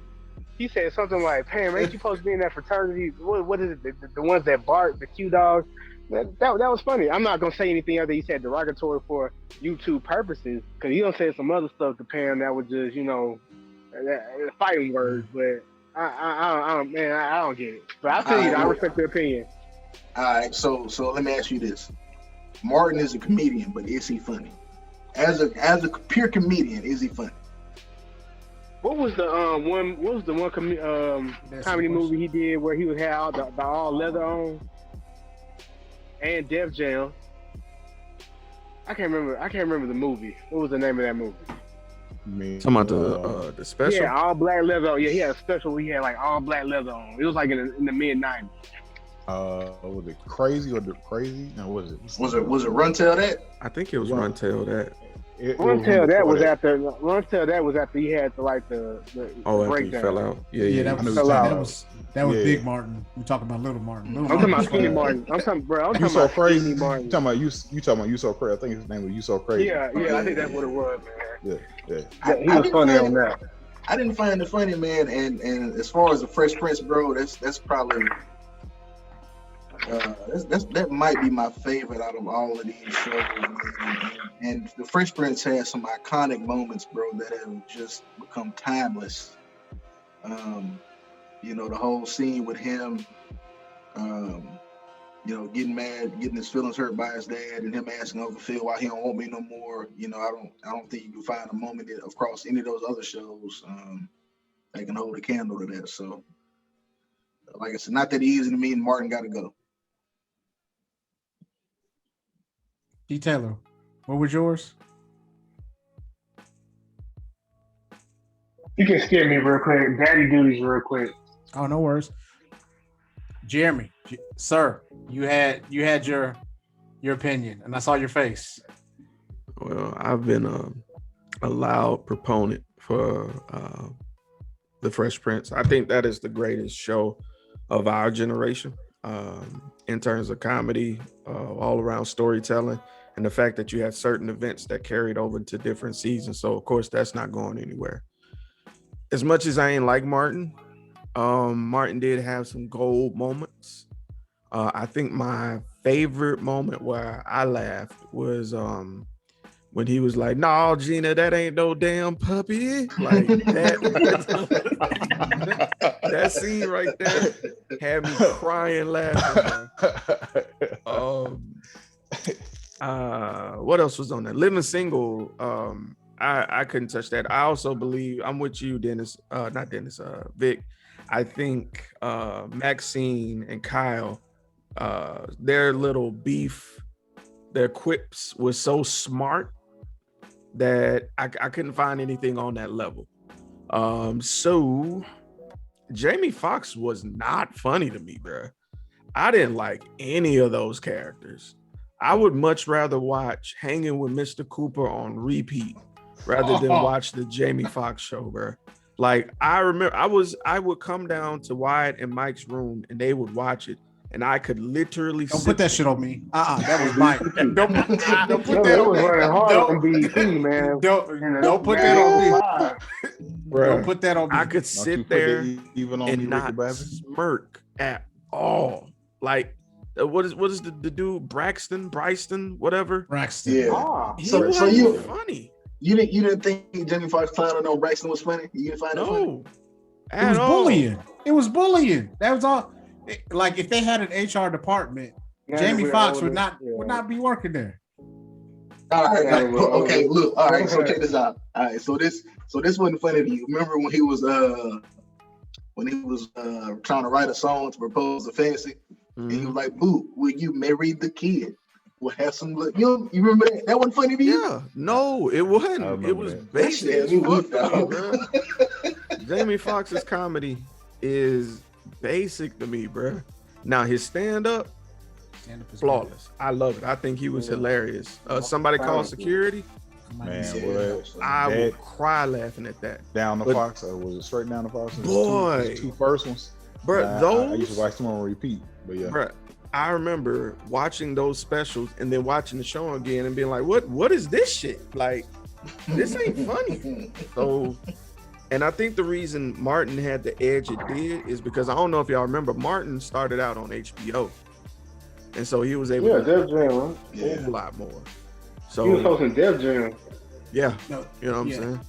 He said something like, "Pam, ain't you supposed to be in that fraternity? What is it? The ones that bark, the Q dogs." That was funny. I'm not gonna say anything other. He said derogatory for YouTube purposes because he don't say some other stuff to Pam that was just fighting words. But I don't get it. But I'll tell you, I respect your opinion. All right, so let me ask you this: Martin is a comedian, but is he funny? As a pure comedian, is he funny? What was the one? What was the one comedy movie he did where he would have the all leather on? And Def Jam. I can't remember the movie. What was the name of that movie? Talking about the special? Yeah, all black leather. Yeah, he had a special where he had like all black leather on. It was like in the mid '90s. Was it Crazy or the Crazy? No, was it Run Tell That? I think it was Run Tell That. Run Tell That was after he had the after he fell out. Yeah, that was Big Martin. We talking about Little Martin. I'm talking about Skinny Martin. I'm talking about Crazy. Skinny Martin. You talking about You So Crazy? I think his name was You So Crazy. Yeah, I think that's what it was, man. Yeah. He was funny on that. I didn't find it funny, man. And as far as the Fresh Prince, bro, that's probably that might be my favorite out of all of these shows. And the Fresh Prince has some iconic moments, bro, that have just become timeless. The whole scene with him, getting mad, getting his feelings hurt by his dad, and him asking Uncle Phil why he don't want me no more. I don't think you can find a moment across any of those other shows that can hold a candle to that. So, like I said, not that easy to me, and Martin got to go. D. Taylor, what was yours? You can skip me real quick. Daddy duties real quick. Oh, no worries. Jeremy, sir, you had your opinion, and I saw your face. Well, I've been a loud proponent for the Fresh Prince. I think that is the greatest show of our generation in terms of comedy, all around storytelling, and the fact that you had certain events that carried over to different seasons. So, of course, that's not going anywhere. As much as I ain't like Martin, Martin did have some gold moments. I think my favorite moment where I laughed was when he was like, "No, Gina, that ain't no damn puppy." Like that, that scene right there had me crying laughing. What else was on there? Living Single. I couldn't touch that. I also believe I'm with you, Dennis. Not Dennis. Vic. I think Maxine and Kyle, their little beef, their quips was so smart that I couldn't find anything on that level. So Jamie Foxx was not funny to me, bro. I didn't like any of those characters. I would much rather watch Hanging with Mr. Cooper on repeat rather than watch the Jamie Foxx show, bro. Like I remember I would come down to Wyatt and Mike's room and they would watch it and I could literally Don't put that shit on me. That was Mike. Don't put that It was on me. running hard on BT, man. Don't put that on me. Don't put that on me. I could sit there and not smirk at all. Like what is the dude Bryson, whatever? Braxton. Yeah. He So wasn't you funny. You didn't think Jamie Foxx clowning on Braxton was funny? You didn't find it funny? It was bullying. It was bullying. That was all. Like if they had an HR department, Jamie Foxx would not be working there. All right. Okay. Look. All right. So check this out. All right. So this wasn't funny to you. Remember when he was trying to write a song to propose to Fancy, and he was like, "Boo, will you marry the kid? We'll have some." You remember that? That wasn't funny to you? Yeah. No, it wasn't. It was basic. Jamie Foxx's comedy is basic to me, bro. Now his stand-up is flawless. I love it. I think he was hilarious. Somebody called security. Man, I would cry laughing at that. Down the Fox, or was it Straight Down the Fox? Boy, two first ones. Bro, those I used to watch them on repeat. But yeah, bro, I remember watching those specials and then watching the show again and being like, "What is this shit? Like, this ain't funny." So. And I think the reason Martin had the edge it did is because I don't know if y'all remember, Martin started out on HBO. And so he was able to Def Jam, a whole lot more. So he was hosting Def Jam. Yeah. You know what I'm saying?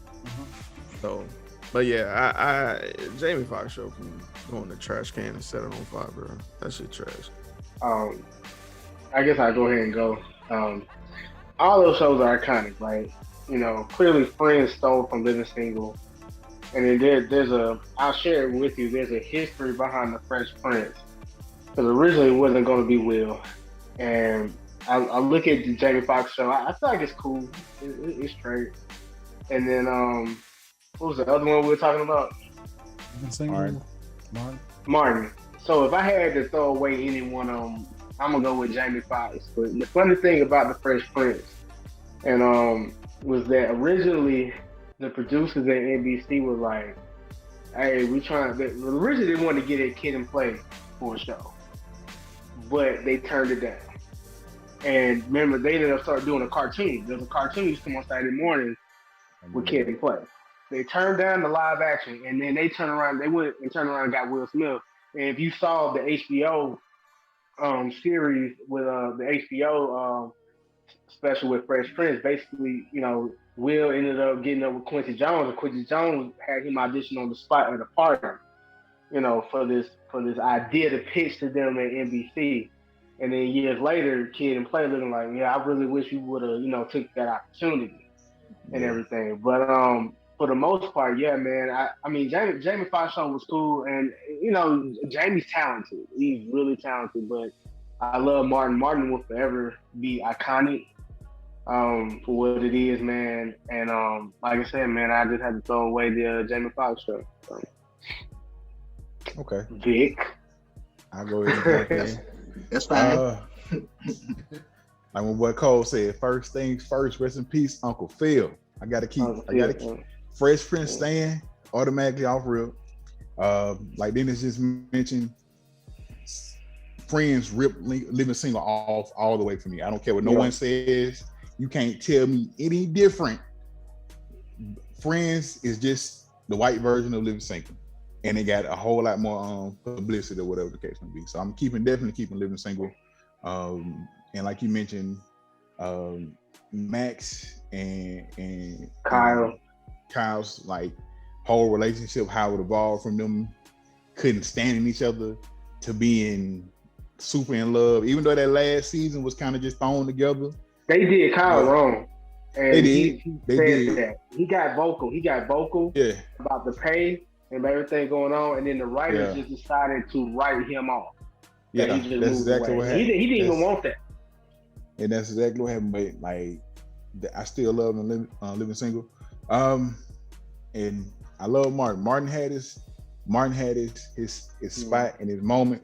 So, but yeah, I Jamie Foxx show can go in the trash can and set it on fire, bro. That shit trash. I guess I'll go ahead and go. All those shows are iconic, right? You know, clearly Friends stole from Living Single. And then I'll share it with you, there's a history behind the Fresh Prince. Because originally it wasn't going to be Will. And I look at the Jamie Foxx show, I feel like it's cool. It's straight. And then, what was the other one we were talking about? Martin. So if I had to throw away any one of them, I'm going to go with Jamie Foxx. But the funny thing about the Fresh Prince was that originally the producers at NBC was like, "Hey, originally they wanted to get a Kid and Play for a show, but they turned it down." And remember, they ended up starting doing a cartoon. There's a cartoon used to come on Saturday morning with Kid and Play. They turned down the live action, and then they turned around and got Will Smith. And if you saw the HBO series with the HBO special with Fresh Prince, basically, you know, Will ended up getting up with Quincy Jones, and Quincy Jones had him audition on the spot at a party, you know, for this idea to pitch to them at NBC. And then years later, Kid and Play looking like, yeah, I really wish you would have, you know, took that opportunity and everything. But for the most part, yeah, man. I mean, Jamie Foxx show was cool, and you know, Jamie's talented. He's really talented, but I love Martin. Martin will forever be iconic. For what it is, man. And like I said, man, I just had to throw away the Jamie Foxx show. So. Okay. Vic. I'll go ahead and That's fine. Like my boy Cole said, first things first, rest in peace, Uncle Phil. I gotta keep Fresh Prince staying automatically off real. Like Dennis just mentioned, Friends ripped Living Single off all the way for me. I don't care what no one says. You can't tell me any different. Friends is just the white version of Living Single, and they got a whole lot more publicity or whatever the case may be. So I'm definitely keeping Living Single. And like you mentioned, Max and Kyle. Kyle's like whole relationship, how it evolved from them couldn't stand each other to being super in love, even though that last season was kind of just thrown together. They did Kyle But wrong. And they did. he They said did. that. He got vocal. Yeah. About the pay and everything going on. And then the writers just decided to write him off. Yeah, he just that's moved exactly away. what happened. He didn't even want that. And that's exactly what happened. But like, I still love Living Single. And I love Martin. Martin had his spot and his moment.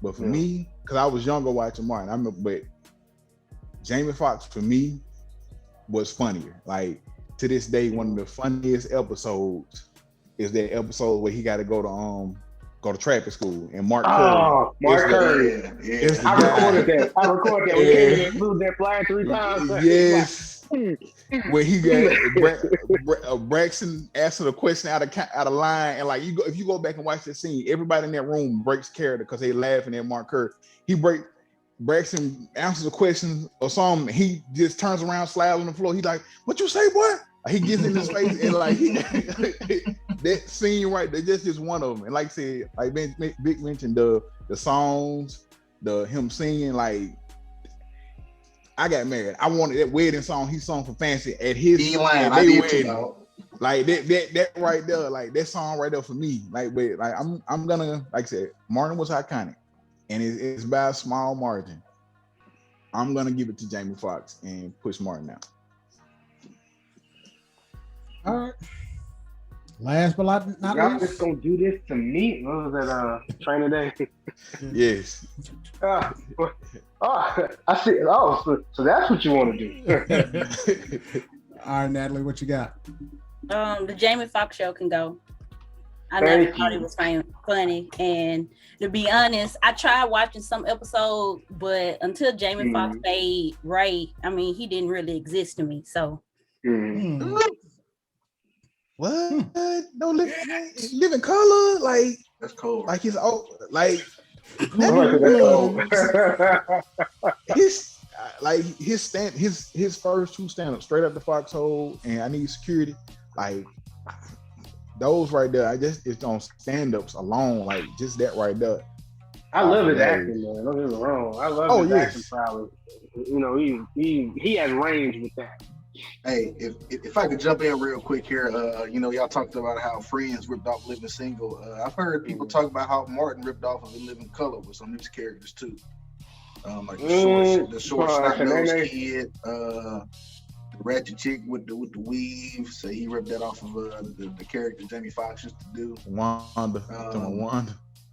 But for me, because I was younger watching Martin, but Jamie Foxx for me was funnier. Like to this day, one of the funniest episodes is that episode where he got to go to traffic school and Mark Curry. Mark Curry. I recorded that. We came in and moved that flag 3 times. Yes. Where he got Braxton asking a question out of line, and like if you go back and watch that scene, everybody in that room breaks character because they laughing at Mark Curry. Braxton answers a question or something, he just turns around, slides on the floor. He's like, "What you say, boy?" He gets in his face and like that scene right there, just one of them. And like I said, like Vic mentioned the songs, him singing like. I got married. I wanted that wedding song he sung for Fancy at his wedding. Like that right there, like that song right there for me. Like, but like I'm gonna, like I said, Martin was iconic, and it's by a small margin. I'm gonna give it to Jamie Foxx and push Martin out. All right. Last but not Y'all least, just gonna do this to me? What was that? Training day. Yes. I see. So that's what you want to do. All right, Natalie, what you got? The Jamie Foxx show can go. I never thought it was funny, and to be honest, I tried watching some episodes, but until Jamie Foxx played Ray, I mean, he didn't really exist to me. So. What? No living color? Like that's cold. Like his old like. His first 2 stand-ups, Straight Up the Foxhole and I Need Security, like those right there, it's on stand-ups alone, like just that right there. I love his acting, man. Don't get me wrong. I love his acting prowess. You know, he has range with that. Hey, if I could jump in real quick here, y'all talked about how Friends ripped off Living Single. I've heard people talk about how Martin ripped off of Living Color with some of his characters too. Like the short snot-nosed kid, the ratchet chick with the weave. So he ripped that off of the character Jamie Foxx used to do. Wanda.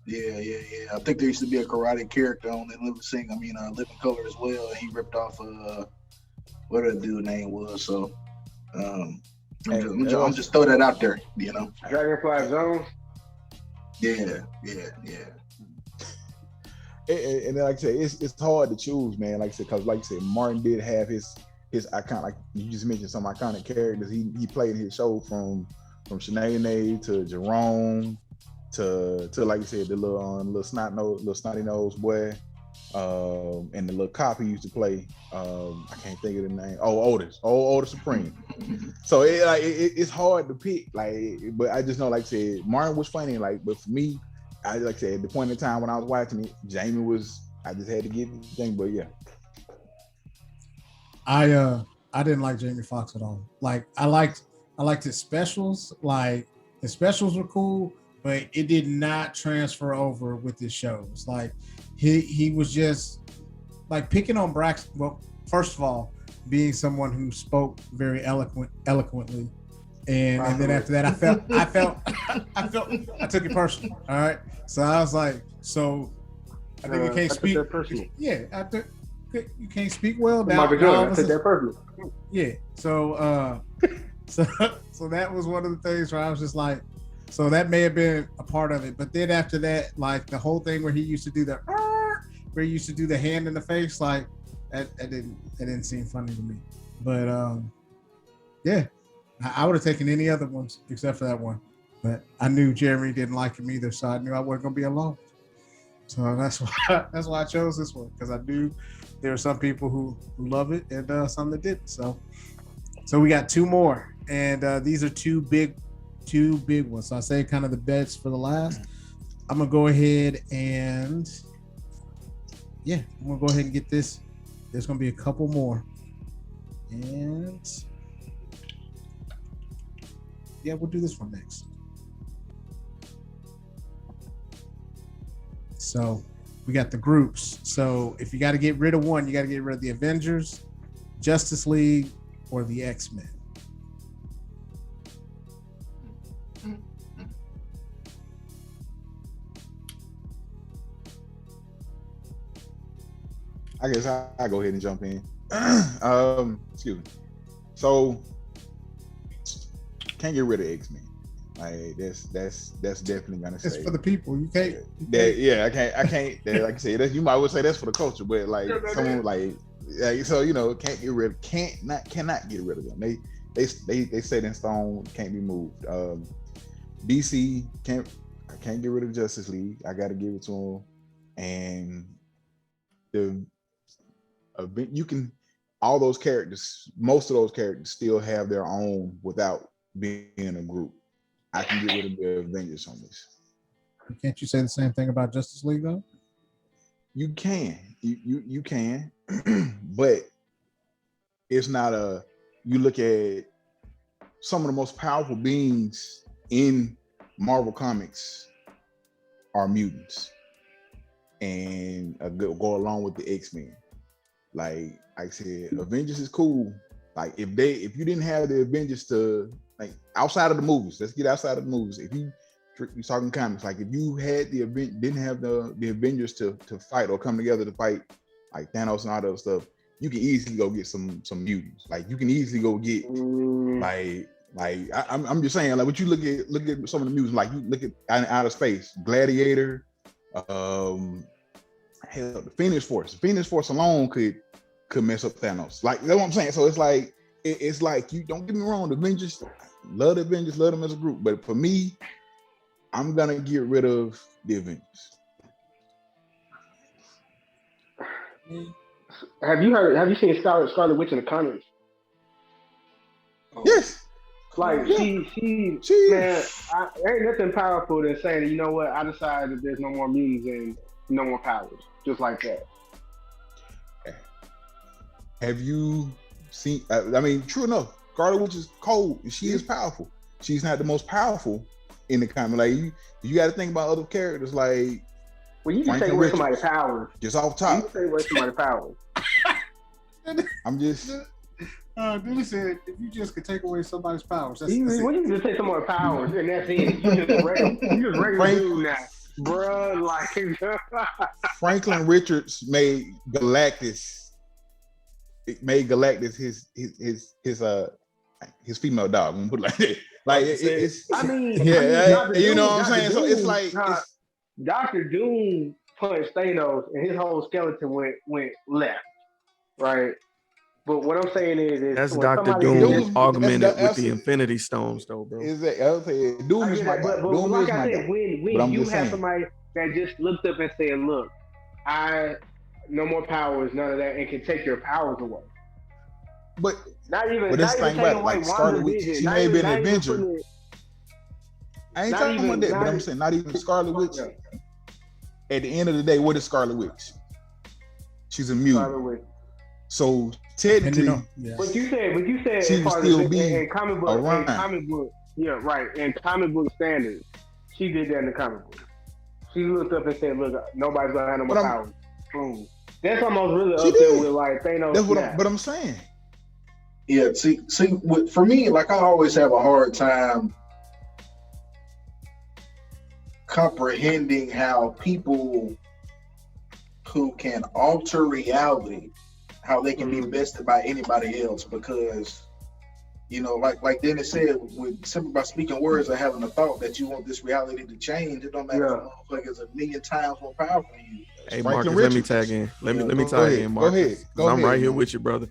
Yeah. I think there used to be a karate character on that Living Color as well. And he ripped off what that dude name was. So I'm just throw that out there, you know. Dragonfly Jones. Yeah. And like I said, it's hard to choose, man. Like I said, because like I said, Martin did have his iconic, like you just mentioned, some iconic characters. He played in his show from Shanae to Jerome to like you said, the little snotty nose boy, and the little cop he used to play. I can't think of the name. Otis Supreme. So it's hard to pick. But I just know, like I said, Martin was funny. But for me, I like I said, at the point in time when I was watching it, Jamie was. I just had to give it Jamie. But yeah, I didn't like Jamie Foxx at all. Like I liked his specials. Like his specials were cool, but it did not transfer over with his shows. Like he was just like picking on Braxton. Well, first of all, being someone who spoke very eloquently, and then after that, I took it personal. All right, so I was like, so I think you can't speak. Yeah, you can't speak well. I took that personal. Yeah, so that was one of the things where I was just like, so that may have been a part of it. But then after that, like the whole thing where he used to do the hand in the face, like that didn't seem funny to me. But yeah, I would have taken any other ones except for that one. But I knew Jeremy didn't like him either, so I knew I wasn't gonna be alone. So that's why I chose this one, because I knew there are some people who love it and some that didn't. So we got two more, and these are two big ones. So I say kind of the bets for the last. I'm gonna go ahead and get this. There's gonna be a couple more, and we'll do this one next. So we got the groups. So if you got to get rid of one, you got to get rid of the Avengers, Justice League, or the X-Men. I guess I go ahead and jump in. Excuse me. So can't get rid of X-Men. Like that's definitely gonna say it's for the people. You can't. I can't. Like I said, you might well say that's for the culture, but like someone so cannot get rid of them. They set in stone, can't be moved. DC I can't get rid of Justice League. I got to give it to them, and you can all those characters. Most of those characters still have their own without being in a group. I can get rid of the Avengers on this. Can't you say the same thing about Justice League though? You can, you can, but it's not a. You look at some of the most powerful beings in Marvel Comics are mutants, and go along with the X-Men. Like I said, Avengers is cool. Like if you didn't have the Avengers to like outside of the movies, let's get outside of the movies. If you're talking comics, like if you had didn't have the Avengers to fight or come together to fight like Thanos and all that stuff, you can easily go get some mutants. Like you can easily go get I'm just saying, like what you look at some of the mutants, like you look at outer space, Gladiator, hell, the Phoenix Force. The Phoenix Force alone could mess up Thanos. Like that's what I'm saying. So it's like it's like, you don't get me wrong, the Avengers, love the Avengers, love them as a group. But for me, I'm gonna get rid of the Avengers. Have you seen Scarlet Witch in the comics? Yes. Like she man, ain't nothing powerful than saying, you know what, I decided that there's no more mutants and no more powers. Just like that. Have you seen? I mean, true enough, Scarlet Witch is cold. She is powerful. She's not the most powerful in the comic. Like you got to think about other characters. Like, well, you can take away somebody's powers. Just off top. You can take away somebody's powers. I'm just. Billy said, if you just could take away somebody's powers, that's you can just take somebody's powers and that's it. You just regular dude now, bruh. Like Franklin Richards made Galactus. It made Galactus his female dog. I'm gonna put it like that. Like it's. I mean, you know what I'm saying. So it's like Dr. Doom punched Thanos and his whole skeleton went left, right? But what I'm saying is that's Dr. Doom augmented with the Infinity Stones, though, bro. Is that? I was saying, Doom is my guy. But like I said, when you have somebody that just looked up and said, "Look, no more powers, none of that," and can take your powers away. But not even. But this thing about like Scarlet Witch, she may have been an Avenger. I ain't talking about that, but I'm saying not even Scarlet Witch. At the end of the day, what is Scarlet Witch? She's a mutant. So technically, but you said she would still be in comic book, yeah, right. In comic book standards, she did that in the comic book. She looked up and said, "Look, nobody's gonna have no more powers." Boom. That's almost really up there with like Thanos. That's what I'm saying. Yeah, see, for me, like I always have a hard time comprehending how people who can alter reality, how they can be bested by anybody else, because like Dennis said, simply by speaking words or having a thought that you want this reality to change, it don't matter if the motherfucker's a million times more powerful than you. Hey Marcus, let me tag in. Let me tag in, Marcus. Go ahead. I'm right here with you, brother.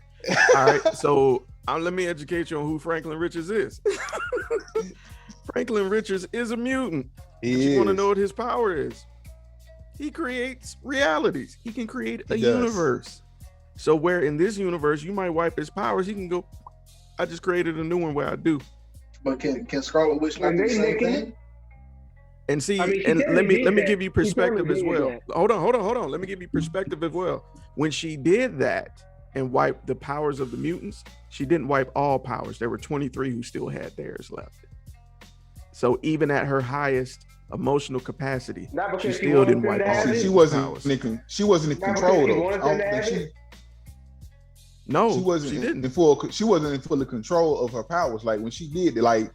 All right, so let me educate you on who Franklin Richards is. Franklin Richards is a mutant. You want to know what his power is? He creates realities. He can create a He does. universe. So where in this universe you might wipe his powers, he can go, I just created a new one where I do. But can Scarlet Witch not And do the they same making thing? And see, I mean, she and let totally me did let me that. give you She totally perspective as did well. that. Hold on. Let me give you perspective as well. When she did that and wiped the powers of the mutants, she didn't wipe all powers. There were 23 who still had theirs left. So even at her highest emotional capacity, Not she because she still wanted didn't them wipe to all have the it. She mutants' wasn't powers. she wasn't in Not because control she though. wanted I them don't to think have she it. No, she wasn't she didn't. in full. She wasn't in full control of her powers. Like when she did it, like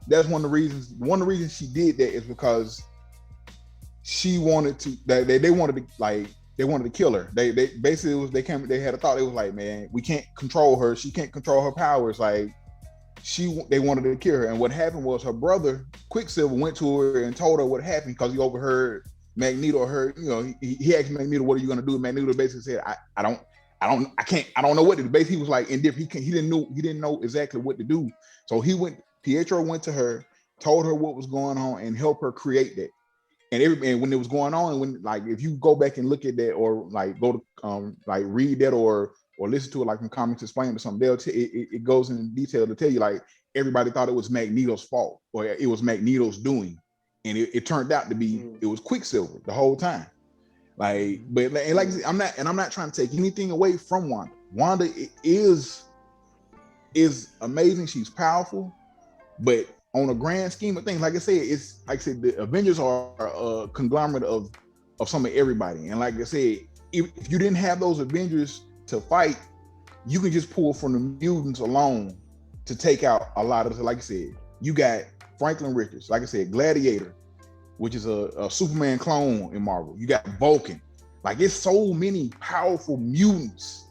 that's one of the reasons. One of the reasons she did that is because she wanted to. They wanted to they wanted to kill her. They basically it was they had a thought. It was like, man, we can't control her. She can't control her powers. Like they wanted to kill her. And what happened was her brother Quicksilver went to her and told her what happened because he overheard Magneto. He asked Magneto, "What are you going to do?" Magneto basically said, I don't know what to do. Basically, he was like indifferent. He didn't know exactly what to do. So Pietro went to her, told her what was going on, and helped her create that. And when it was going on, when like if you go back and look at that, or like go to like read that, or listen to it like from Comics Explained or something, it goes in detail to tell you like everybody thought it was Magneto's fault or it was Magneto's doing, and it turned out to be it was Quicksilver the whole time. Like, but and like I said, I'm not trying to take anything away from Wanda. Wanda is amazing. She's powerful, but on a grand scheme of things, like I said, the Avengers are a conglomerate of some of everybody. And like I said, if you didn't have those Avengers to fight, you can just pull from the mutants alone to take out a lot of. Like I said, you got Franklin Richards, like I said, Gladiator, which is a Superman clone in Marvel. You got Vulcan. Like it's so many powerful mutants.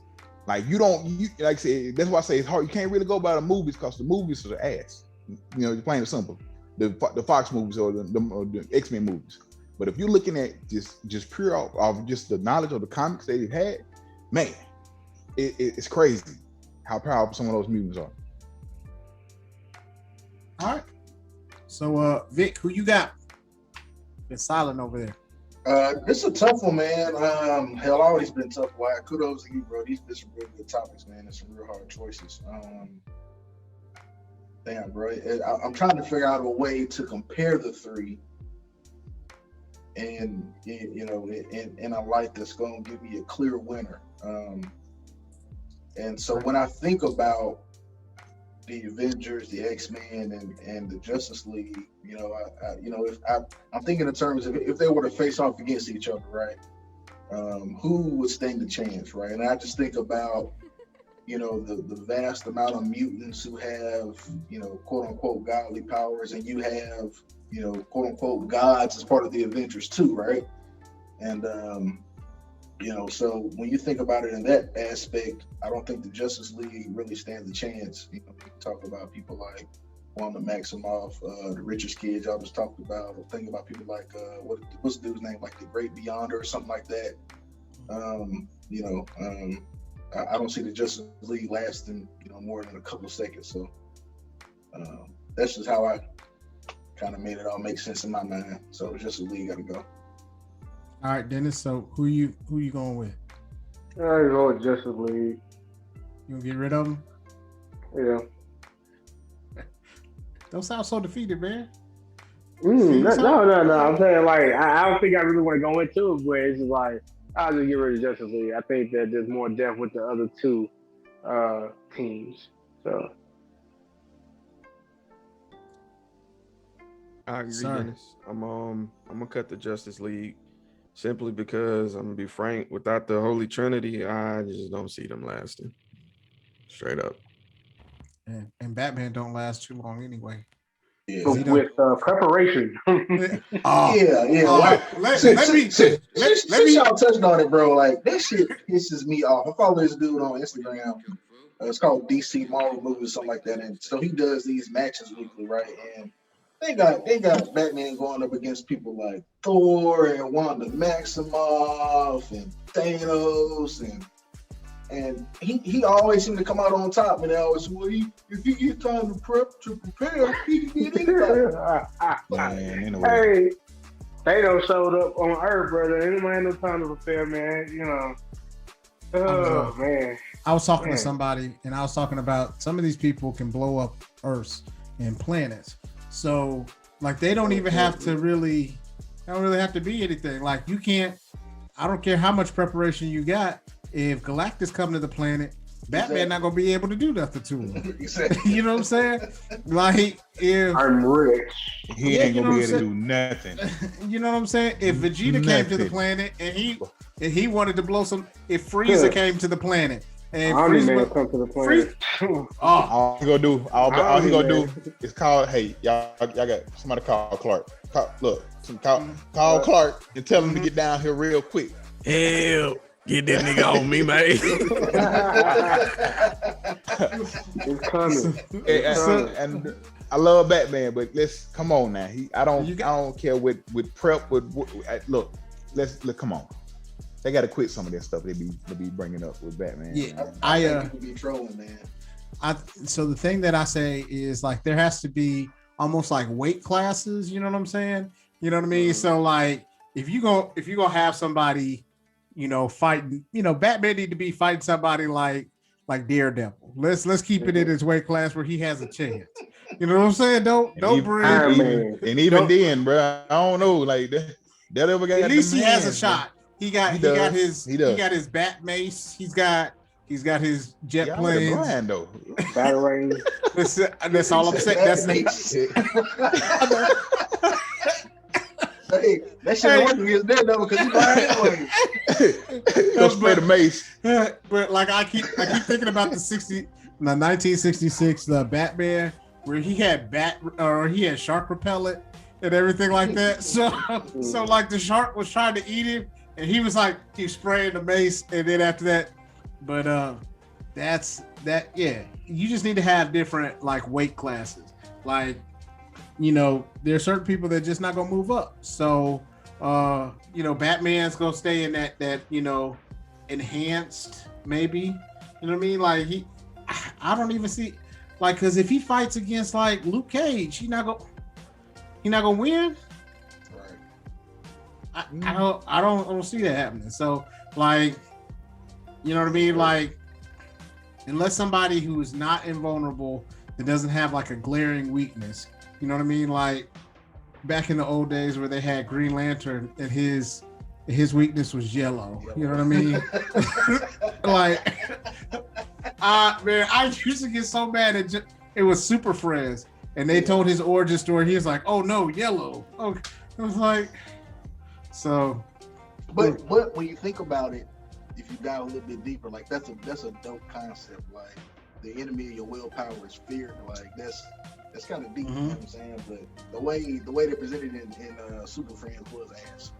Like like I said, that's why I say it's hard. You can't really go by the movies because the movies are ass. You're plain and simple. The Fox movies or the X-Men movies. But if you're looking at just pure off just the knowledge of the comics they've had, man, it's crazy how powerful some of those mutants are. All right. So Vic, who you got? Been silent over there. It's a tough one, man. Hell, always been tough. Why? Kudos to you, bro. These are some real good topics, man. It's some real hard choices. Damn, bro. I'm trying to figure out a way to compare the three, and in a light that's going to give me a clear winner. And so when I think about the Avengers, the X-Men, and the Justice League, I'm thinking in terms of if they were to face off against each other, right? Who would stand a chance, right? And I just think about, the vast amount of mutants who have, quote unquote godly powers, and you have, quote unquote gods as part of the Avengers too, right? And so when you think about it in that aspect, I don't think the Justice League really stands a chance. You talk about people like Wanda Maximoff, the Richards kids y'all just talked about. Or think about people like what's the dude's name, like the Great Beyonder or something like that. I don't see the Justice League lasting, more than a couple of seconds. So that's just how I kind of made it all make sense in my mind. So the Justice League got to go. All right, Dennis. So who you going with? I go with Justice League. You gonna get rid of them? Yeah. Don't sound so defeated, man. No. I'm saying like I don't think I really want to go into it, but it's just like I'll just get rid of Justice League. I think that there's more depth with the other two teams. So I agree, Sorry. Dennis. I'm gonna cut the Justice League simply because I'm gonna be frank. Without the Holy Trinity, I just don't see them lasting. Straight up. And Batman don't last too long anyway. Yeah. but with preparation. Let me y'all touched on it, bro. Like that shit pisses me off. I follow this dude on Instagram. It's called DC Marvel Movies, something like that. And so he does these matches weekly, right? And they got Batman going up against people like Thor and Wanda Maximoff and Thanos, and he always seemed to come out on top. And they always, if he get time to prepare, he can get anybody. Man, anyway. Thanos showed up on Earth, brother. Anybody had no time to prepare, man. You know. Oh man. I was talking to somebody, and I was talking about some of these people can blow up Earths and planets. So, like, they don't even have to really. They don't really have to be anything. Like, you can't. I don't care how much preparation you got. If Galactus come to the planet, Batman not gonna be able to do nothing to him. You know what I'm saying? Like, if I'm rich, he ain't gonna be able to do nothing. You know what I'm saying? If Vegeta came to the planet and he wanted to blow some, if Frieza came to the planet and Frieza come to the planet. All he gonna do, all he gonna do is call. Hey, y'all got somebody call Clark. Call Clark and tell him to get down here real quick. Hell, get that nigga on me, man. It's coming. And I love Batman, but let's come on now. I don't care with prep. Look, let's come on. They got to quit some of that stuff they be bringing up with Batman. Yeah, I be trolling, man. So the thing that I say is, like, there has to be almost like weight classes. You know what I'm saying? You know what I mean? So, like, if you gonna have somebody, you know, fighting, you know, Batman need to be fighting somebody like Daredevil. Let's keep it in his weight class where he has a chance. You know what I'm saying? Don't bring. And even then, bro, I don't know. Like that ever got. At least he has a shot. He got his bat mace. He's got his jet planes. Blind, though. That's all I'm saying. That's Hey, that shit working against that though, because he's blind anyway. Go spray the mace. But like I keep thinking about the 1966 Batman, where he had shark repellent and everything like that. So like the shark was trying to eat him, and he was like keep spraying the mace, and then after that, but that's that. Yeah, you just need to have different like weight classes, like. You know, there's certain people that just not gonna move up. So, you know, Batman's gonna stay in that you know, enhanced maybe. You know what I mean? Like I don't even see, like, because if he fights against like Luke Cage, he not gonna win. Right. I don't see that happening. So, like, you know what I mean? Like, unless somebody who is not invulnerable, that doesn't have like a glaring weakness. You know what I mean? Like back in the old days where they had Green Lantern and his weakness was yellow. You know what I mean? Like, man, I used to get so mad at it was Super Friends, and they told his origin story. He was like, "Oh no, yellow." Oh, it was like, so. But when you think about it, if you dive a little bit deeper, like that's a dope concept. Like the enemy of your willpower is fear. Like that's kind of deep, you know what I'm saying? But the way they presented it in Super Friends was ass.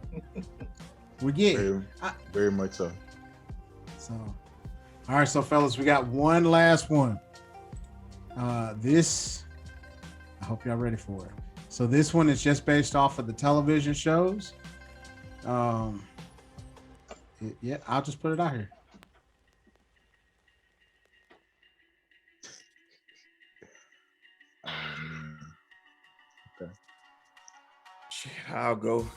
Well, yeah, very much so. So, all right, so fellas, we got one last one. This, I hope y'all ready for it. So this one is just based off of the television shows. Yeah, I'll just put it out here. Okay. Shit, I'll go.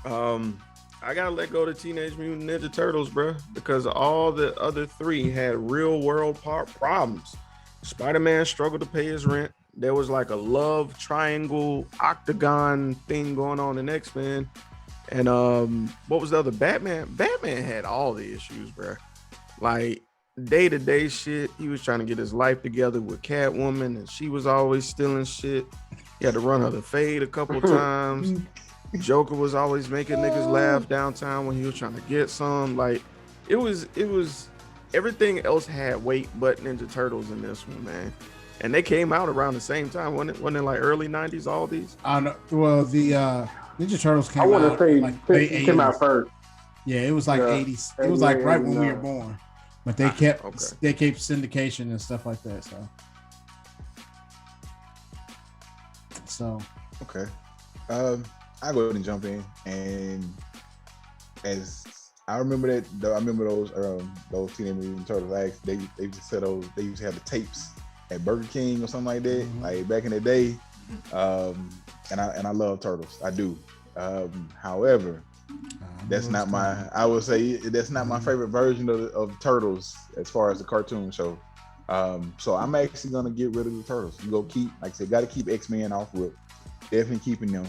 I gotta let go of the Teenage Mutant Ninja Turtles, bro, because all the other three had real world problems. Spider-Man struggled to pay his rent. There was like a love triangle octagon thing going on in X-Men. And what was the other? Batman had all the issues, bro. Like day-to-day shit. He was trying to get his life together with Catwoman, and she was always stealing shit. He had to run her to fade a couple times. Joker was always making niggas laugh downtown when he was trying to get some. Like it was everything else had weight but Ninja Turtles in this one, man. And they came out around the same time, wasn't it like early 90s, all these? Well, the Ninja Turtles came out. I want to say like it came out first. Yeah, it was like 80s. It was like right when we were born. But they kept syndication and stuff like that. So okay. I go ahead and jump in, and as I remember those Teenage Mutant Turtles. They used to sell those. They used to have the tapes at Burger King or something like that, like back in the day. And I love Turtles. I do. However, that's know not it's my. coming. I would say that's not my favorite version of Turtles as far as the cartoon show. So I'm actually gonna get rid of the Turtles. You go keep, like I said, got to keep X-Men off with. Definitely keeping them.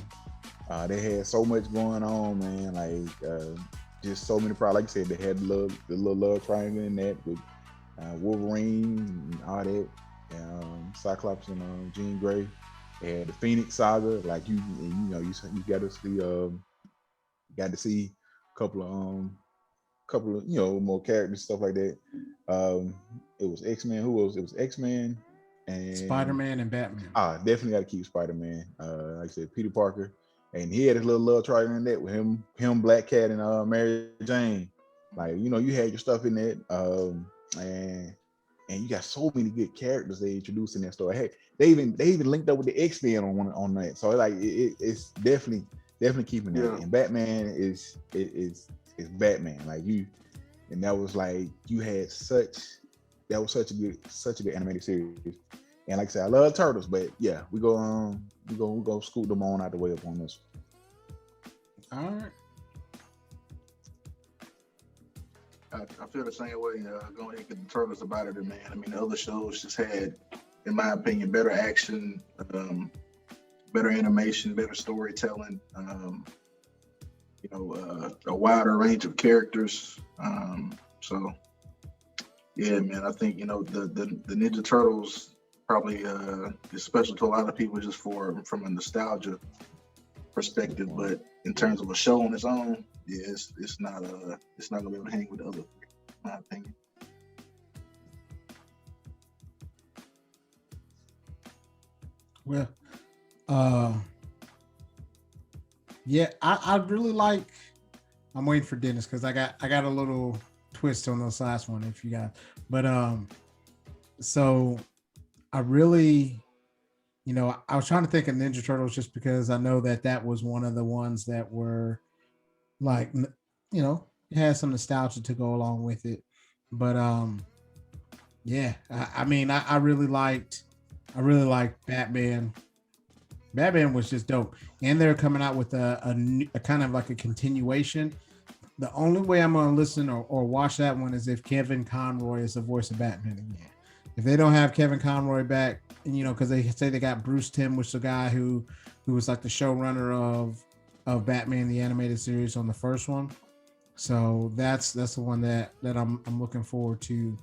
They had so much going on, man. Like just so many problems. Like I said, they had the little love triangle in that with Wolverine and all that. Cyclops and Jean Grey. They had the Phoenix Saga. Like you got to see a couple of more characters, stuff like that. It was X-Men. Who else? It was X-Men and Spider-Man and Batman. Definitely got to keep Spider-Man. Like I said, Peter Parker, and he had his little love triangle in that with him, Black Cat, and Mary Jane. Like you had your stuff in that, and you got so many good characters they introduced in that story. Hey, they even linked up with the X-Men on that. So like it's definitely keeping that. And Batman is Batman. Like and that was like you had such a good animated series. And like I said, I love Turtles, but yeah, we go scoot them on out the way up on this. All right. I feel the same way. Go ahead and get the Turtles about it, man. I mean, the other shows just had, in my opinion, better action, better animation, better storytelling. A wider range of characters. So, yeah, man. I think the Ninja Turtles probably is special to a lot of people just from a nostalgia perspective. But in terms of a show on its own, yeah, it's not gonna be able to hang with the other three, in my opinion. Well, yeah, I really like. I'm waiting for Dennis because I got a little twist on this last one if you got, but so I really, I was trying to think of Ninja Turtles just because I know that was one of the ones that were like, it has some nostalgia to go along with it, but yeah, I mean, I really liked Batman. Batman was just dope, and they're coming out with a kind of like a continuation. The only way I'm gonna listen or watch that one is if Kevin Conroy is the voice of Batman again. If they don't have Kevin Conroy back, because they say they got Bruce Timm, which is the guy who was like the showrunner of Batman the animated series on the first one. So that's the one that I'm looking forward to,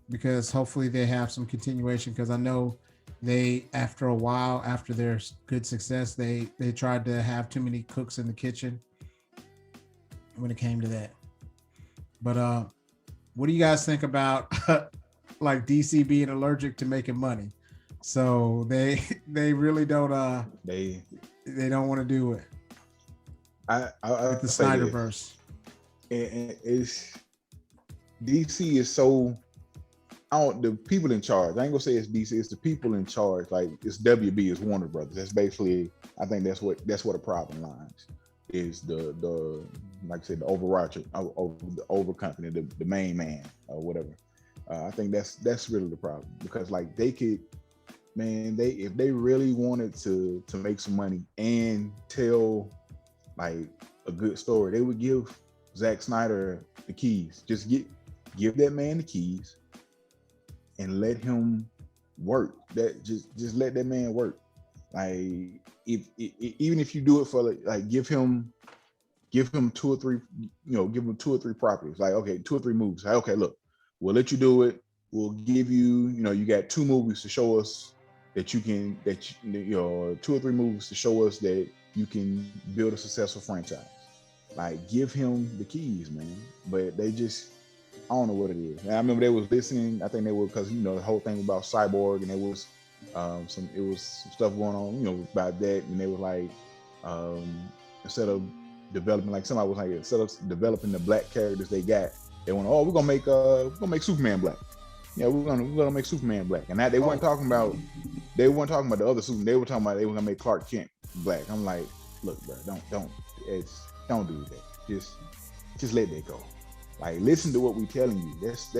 because hopefully they have some continuation. Because I know they, after a while, after their good success, they tried to have too many cooks in the kitchen when it came to that. But what do you guys think about like DC being allergic to making money? So they really don't they don't want to do it. I with the Snyderverse. It's DC is so, the people in charge. I ain't gonna say it's DC. It's the people in charge. Like it's WB, it's Warner Brothers. That's basically. I think that's what the problem lies. Is the like I said, the overarching the over company, the main man or whatever. I think that's really the problem, because like they could, man, if they really wanted to make some money and tell like a good story, they would give Zack Snyder the keys. Just give that man the keys and let him work. That just let that man work. Like even if you do it for like give him 2 or 3, give him 2 or 3 properties. Like, okay, 2 or 3 movies. Like, okay, look, we'll let you do it. We'll give you, you got 2 movies to show us that you can, 2 or 3 movies to show us that you can build a successful franchise. Like, give him the keys, man. But they just, I don't know what it is. And I remember they was listening. I think they were, because the whole thing about Cyborg, and there was some stuff going on, about that, and they were like, instead of developing, like somebody was like, instead of developing the black characters they got, they went, we're gonna make Superman black. Yeah, we're gonna make Superman black. And that they weren't talking about the other Superman. They were talking about they were gonna make Clark Kent black. I'm like, look, bro, don't do that. Just let that go. Like, listen to what we telling you. That's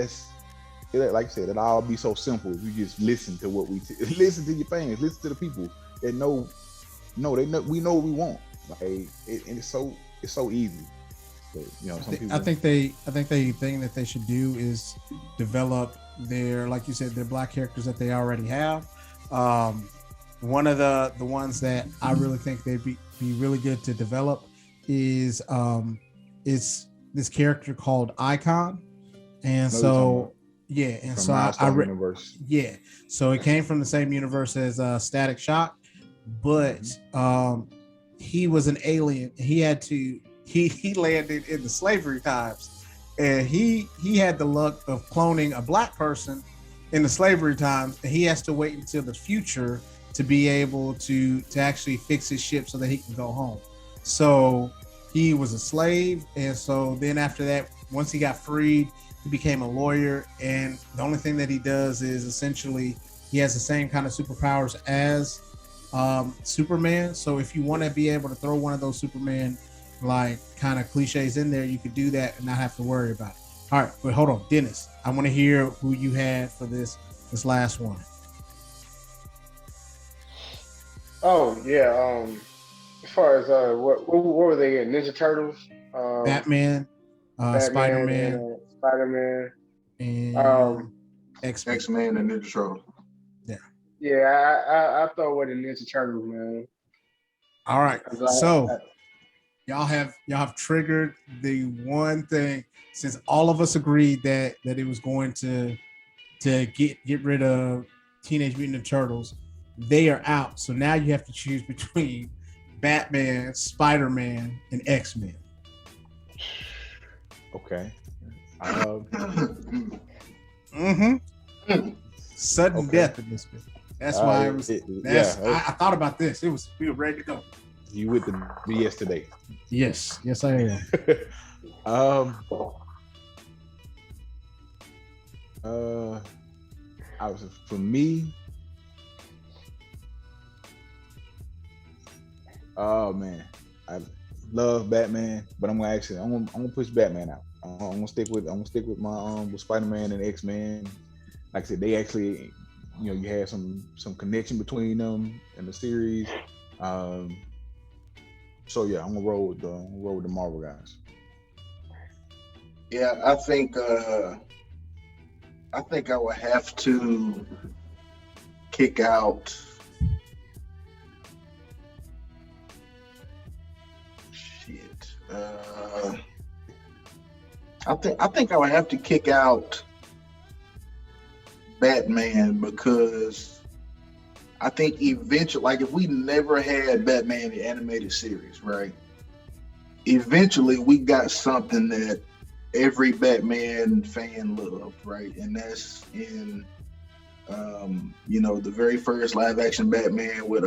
like I said, it'll all be so simple if you just listen to what listen to your fans, listen to the people that know we know what we want. Like and it's so easy. But you know, some people. I think the thing that they should do is develop their, like you said, their black characters that they already have. Um, One of the ones that I really think they'd be really good to develop is this character called Icon, and I know you're talking so about yeah, and from so Milestone Universe. yeah, so it came from the same universe as Static Shock, but he was an alien. He had to he landed in the slavery times, and he had the luck of cloning a black person in the slavery times, and he has to wait until the future to be able to actually fix his ship so that he can go home. So he was a slave, and so then after that, once he got freed, he became a lawyer, and the only thing that he does is essentially he has the same kind of superpowers as Superman. So if you want to be able to throw one of those Superman like kind of cliches in there, you could do that and not have to worry about it. All right, but hold on, Dennis. I want to hear who you had for this last one. Oh yeah. As far as what were they in? Ninja Turtles, Batman, Spider Batman, and Man, Spider Man. and X-Men. X-Men and Ninja Turtle. Yeah. Yeah, I throw away the Ninja Turtles, man. All right. 'Cause So y'all have triggered the one thing, since all of us agreed that it was going to get rid of Teenage Mutant Ninja Turtles. They are out. So now you have to choose between Batman, Spider-Man, and X-Men. Okay. Mm-hmm. Sudden Okay. death in this bit. That's why I was. I thought about this. We were ready to go. You with the BS today. Yes, I am. I was for me. Oh man, I love Batman, but I'm gonna push Batman out. I'm gonna stick with my with Spider-Man and X-Men. Like I said, they actually, you have some connection between them in the series. So yeah, I'm gonna roll with the Marvel guys. Yeah, I think I would have to kick out. Shit. I think I would have to kick out Batman, because I think eventually, like if we never had Batman the animated series, right? Eventually, we got something that every Batman fan loved, right? And that's in, the very first live action Batman with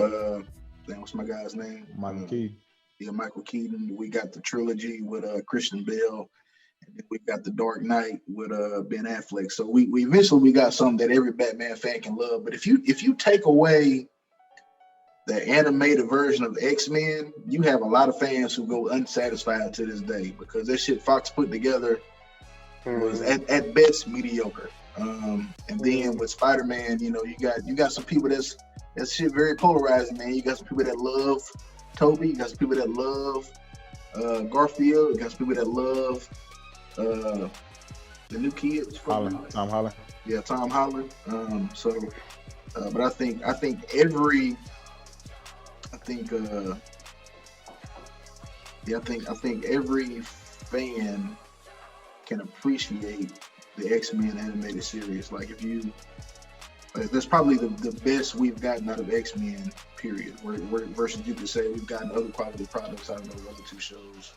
what's my guy's name? Michael Keaton. Yeah, Michael Keaton. We got the trilogy with Christian Bale, and then we got the Dark Knight with Ben Affleck. So we eventually got something that every Batman fan can love. But if you take away the animated version of X-Men, you have a lot of fans who go unsatisfied to this day, because this shit Fox put together was at best mediocre. And then with Spider-Man, you got some people that's shit very polarizing, man. You got some people that love Toby, you got some people that love Garfield, you got some people that love the new kid, Tom Holland. Yeah, Tom Holland. But I think every fan can appreciate the X-Men animated series. Like that's probably the best we've gotten out of X-Men, period. Versus you could say we've gotten other quality products out of those other two shows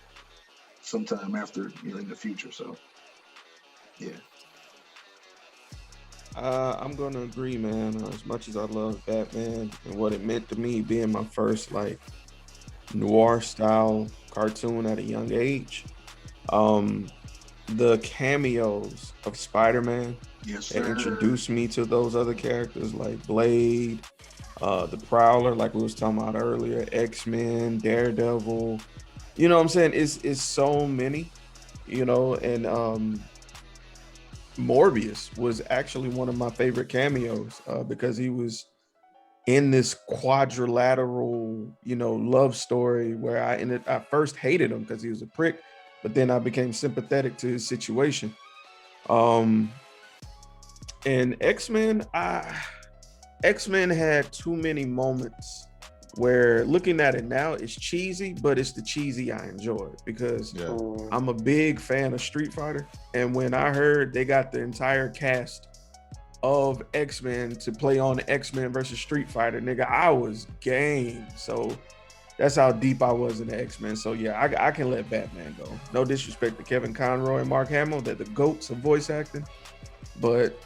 sometime after, in the future. So, yeah. I'm gonna agree, man. As much as I love Batman and what it meant to me being my first noir style cartoon at a young age, the cameos of Spider-Man that introduced me to those other characters like Blade, the Prowler, like we was talking about earlier, X-Men, Daredevil. You know what I'm saying? It's so many, and Morbius was actually one of my favorite cameos because he was in this quadrilateral, love story where I first hated him because he was a prick, but then I became sympathetic to his situation. And X-Men had too many moments where, looking at it now, it's cheesy, but it's the cheesy I enjoy, because I'm a big fan of Street Fighter. And when I heard they got the entire cast of X-Men to play on X-Men versus Street Fighter, nigga, I was game. So that's how deep I was in the X-Men. So yeah, I can let Batman go. No disrespect to Kevin Conroy and Mark Hamill, they're the GOATs of voice acting, but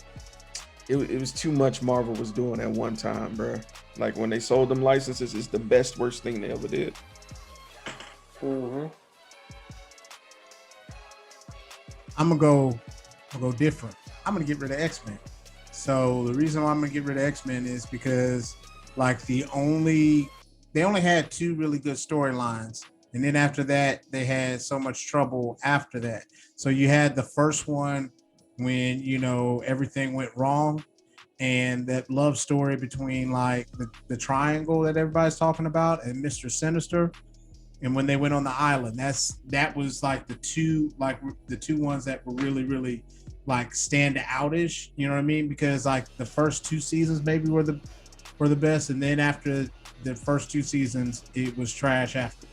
it was too much Marvel was doing at one time, bro. Like when they sold them licenses, it's the worst thing they ever did. Mm-hmm. I'm gonna go different. I'm gonna get rid of X-Men. So the reason why I'm gonna get rid of X-Men is because like they only had 2 really good storylines, and then after that they had so much trouble after that. So you had the first one when everything went wrong, and that love story between like the triangle that everybody's talking about and Mr. Sinister, and when they went on the island, that was like the two ones that were really like stand outish, you know what I mean? Because like the first 2 seasons maybe were the best, and then after the first 2 seasons it was trash after.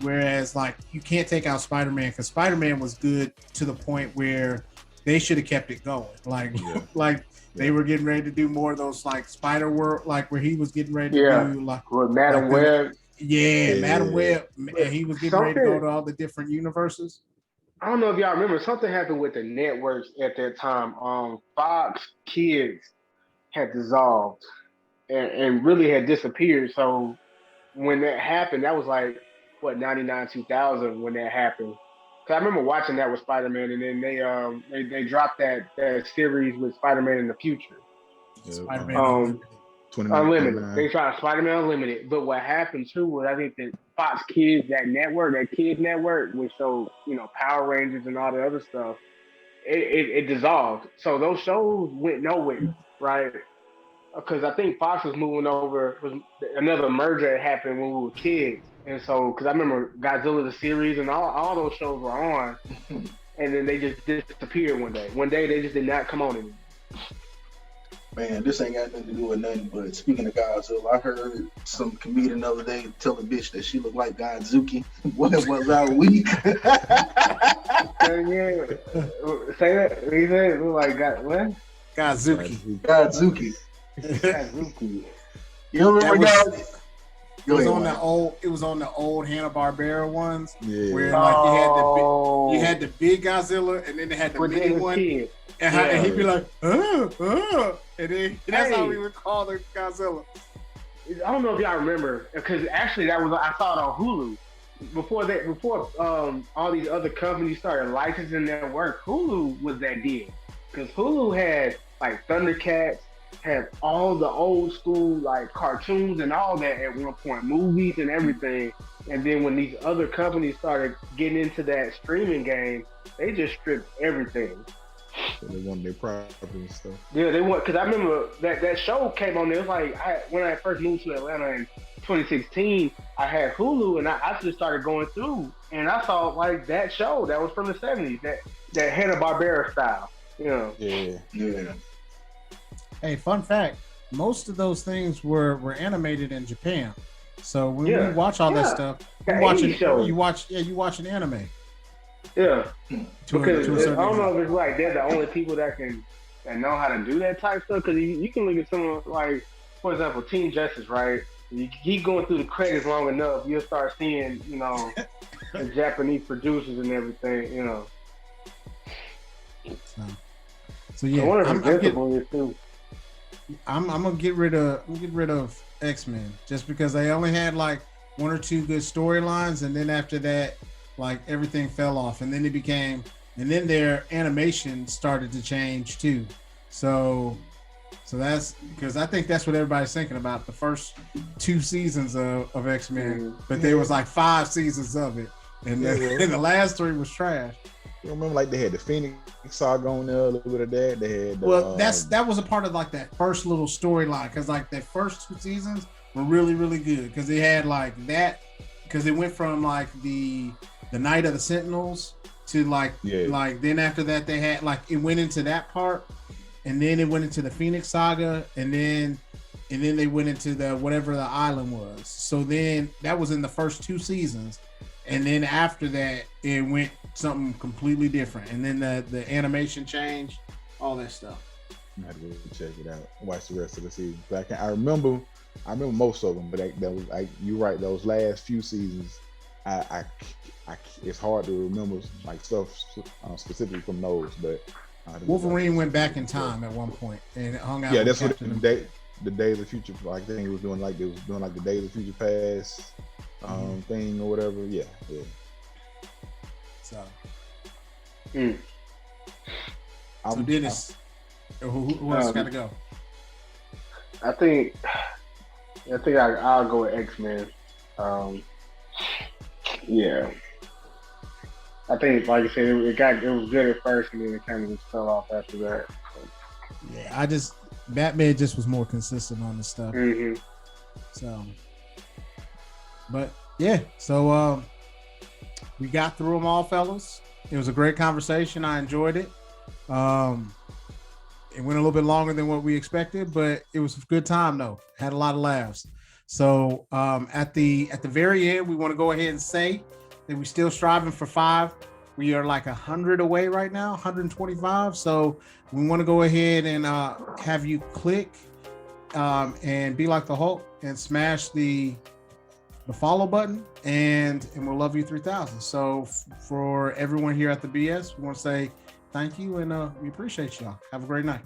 Whereas like you can't take out Spider-Man, because Spider-Man was good to the point where they should have kept it going. Like they were getting ready to do more of those like Spider World, like where he was getting ready to do like with Madam Web. Madam Web, and he was getting ready to go to all the different universes. I don't know if y'all remember, something happened with the networks at that time. Fox Kids had dissolved and really had disappeared. So when that happened, that was like 99, 2000 when that happened. Cause I remember watching that with Spider-Man, and then they dropped that series with Spider-Man in the future. Spider-Man Unlimited. They tried Spider-Man Unlimited, but what happened too was I think that Fox Kids, that kids network, which showed Power Rangers and all the other stuff, it dissolved. So those shows went nowhere, right? Because I think Fox was moving over. Was another merger that happened when we were kids, and so because I remember Godzilla the series and all those shows were on, and then they just disappeared one day. One day they just did not come on anymore. Man, this ain't got nothing to do with nothing, but speaking of Godzilla, I heard some comedian the other day tell a bitch that she looked like Godzuki. What was our week? Say that. He said look like God, what? Godzuki. Godzuki. Godzuki. You remember that? It was on the old Hanna-Barbera ones, where like you had the big Godzilla, and then they had the mini one. And he'd be like, and then that's how we would call the Godzilla. I don't know if y'all remember, because actually I saw it on Hulu. Before all these other companies started licensing their work, Hulu was that deal. Because Hulu had like Thundercats, had all the old school like cartoons and all that at one point, movies and everything. And then when these other companies started getting into that streaming game, they just stripped everything. So they want their property and stuff. Yeah, they want, because I remember that show came on there. It was like when I first moved to Atlanta in 2016, I had Hulu, and I just started going through, and I saw like that show that was from the 70s, that Hanna-Barbera style, Yeah. Hey, fun fact: most of those things were animated in Japan. So when we watch all that stuff, you watch an anime. Yeah, because I don't know if it's like they're the only people that know how to do that type stuff. Because you can look at someone like, for example, Team Justice, right? You keep going through the credits long enough, you'll start seeing, the Japanese producers and everything, So yeah, I wonder if Invincible is too. I'm gonna get rid of X-Men just because they only had like 1 or 2 good storylines, and then after that, like everything fell off, and then their animation started to change too. So that's because I think that's what everybody's thinking about, the first 2 seasons of X-Men, but there was like 5 seasons of it, and the last 3 was trash. You remember, like they had the Phoenix Saga on there, a little bit of that. They had the, Well, that was a part of like that first little storyline, because like the first 2 seasons were really really good, because they had like that, because it went from like the Night of the Sentinels to like then after that they had like it went into that part, and then it went into the Phoenix Saga, and then they went into the whatever the island was. So then that was in the first 2 seasons, and then after that it went something completely different, and then the animation changed, all that stuff. I had to go check it out. Watch the rest of the season. But I remember most of them, but that was you're right. Those last few seasons, I it's hard to remember like stuff specifically from those. But Wolverine went back in time at one point and hung out. Yeah, that's what the Days of Future. Like, I think it was doing like the Days of Future Past thing or whatever. Yeah. So. So Dennis, who else got to go? I think I'll go with X-Men. Yeah. I think, like I said, it was good at first, and then it kind of just fell off after that. So. Yeah, Batman just was more consistent on the stuff. Mm-hmm. So, but yeah, so we got through them all, fellas. It was a great conversation. I enjoyed it. It went a little bit longer than what we expected, but it was a good time though. Had a lot of laughs. So at the very end, we want to go ahead and say that we're still striving for 5. We are like 100 away right now, 125. So we want to go ahead and have you click and be like the Hulk and smash the follow button, and we'll love you 3000. So for everyone here at the BS, we want to say thank you, and we appreciate y'all. Have a great night.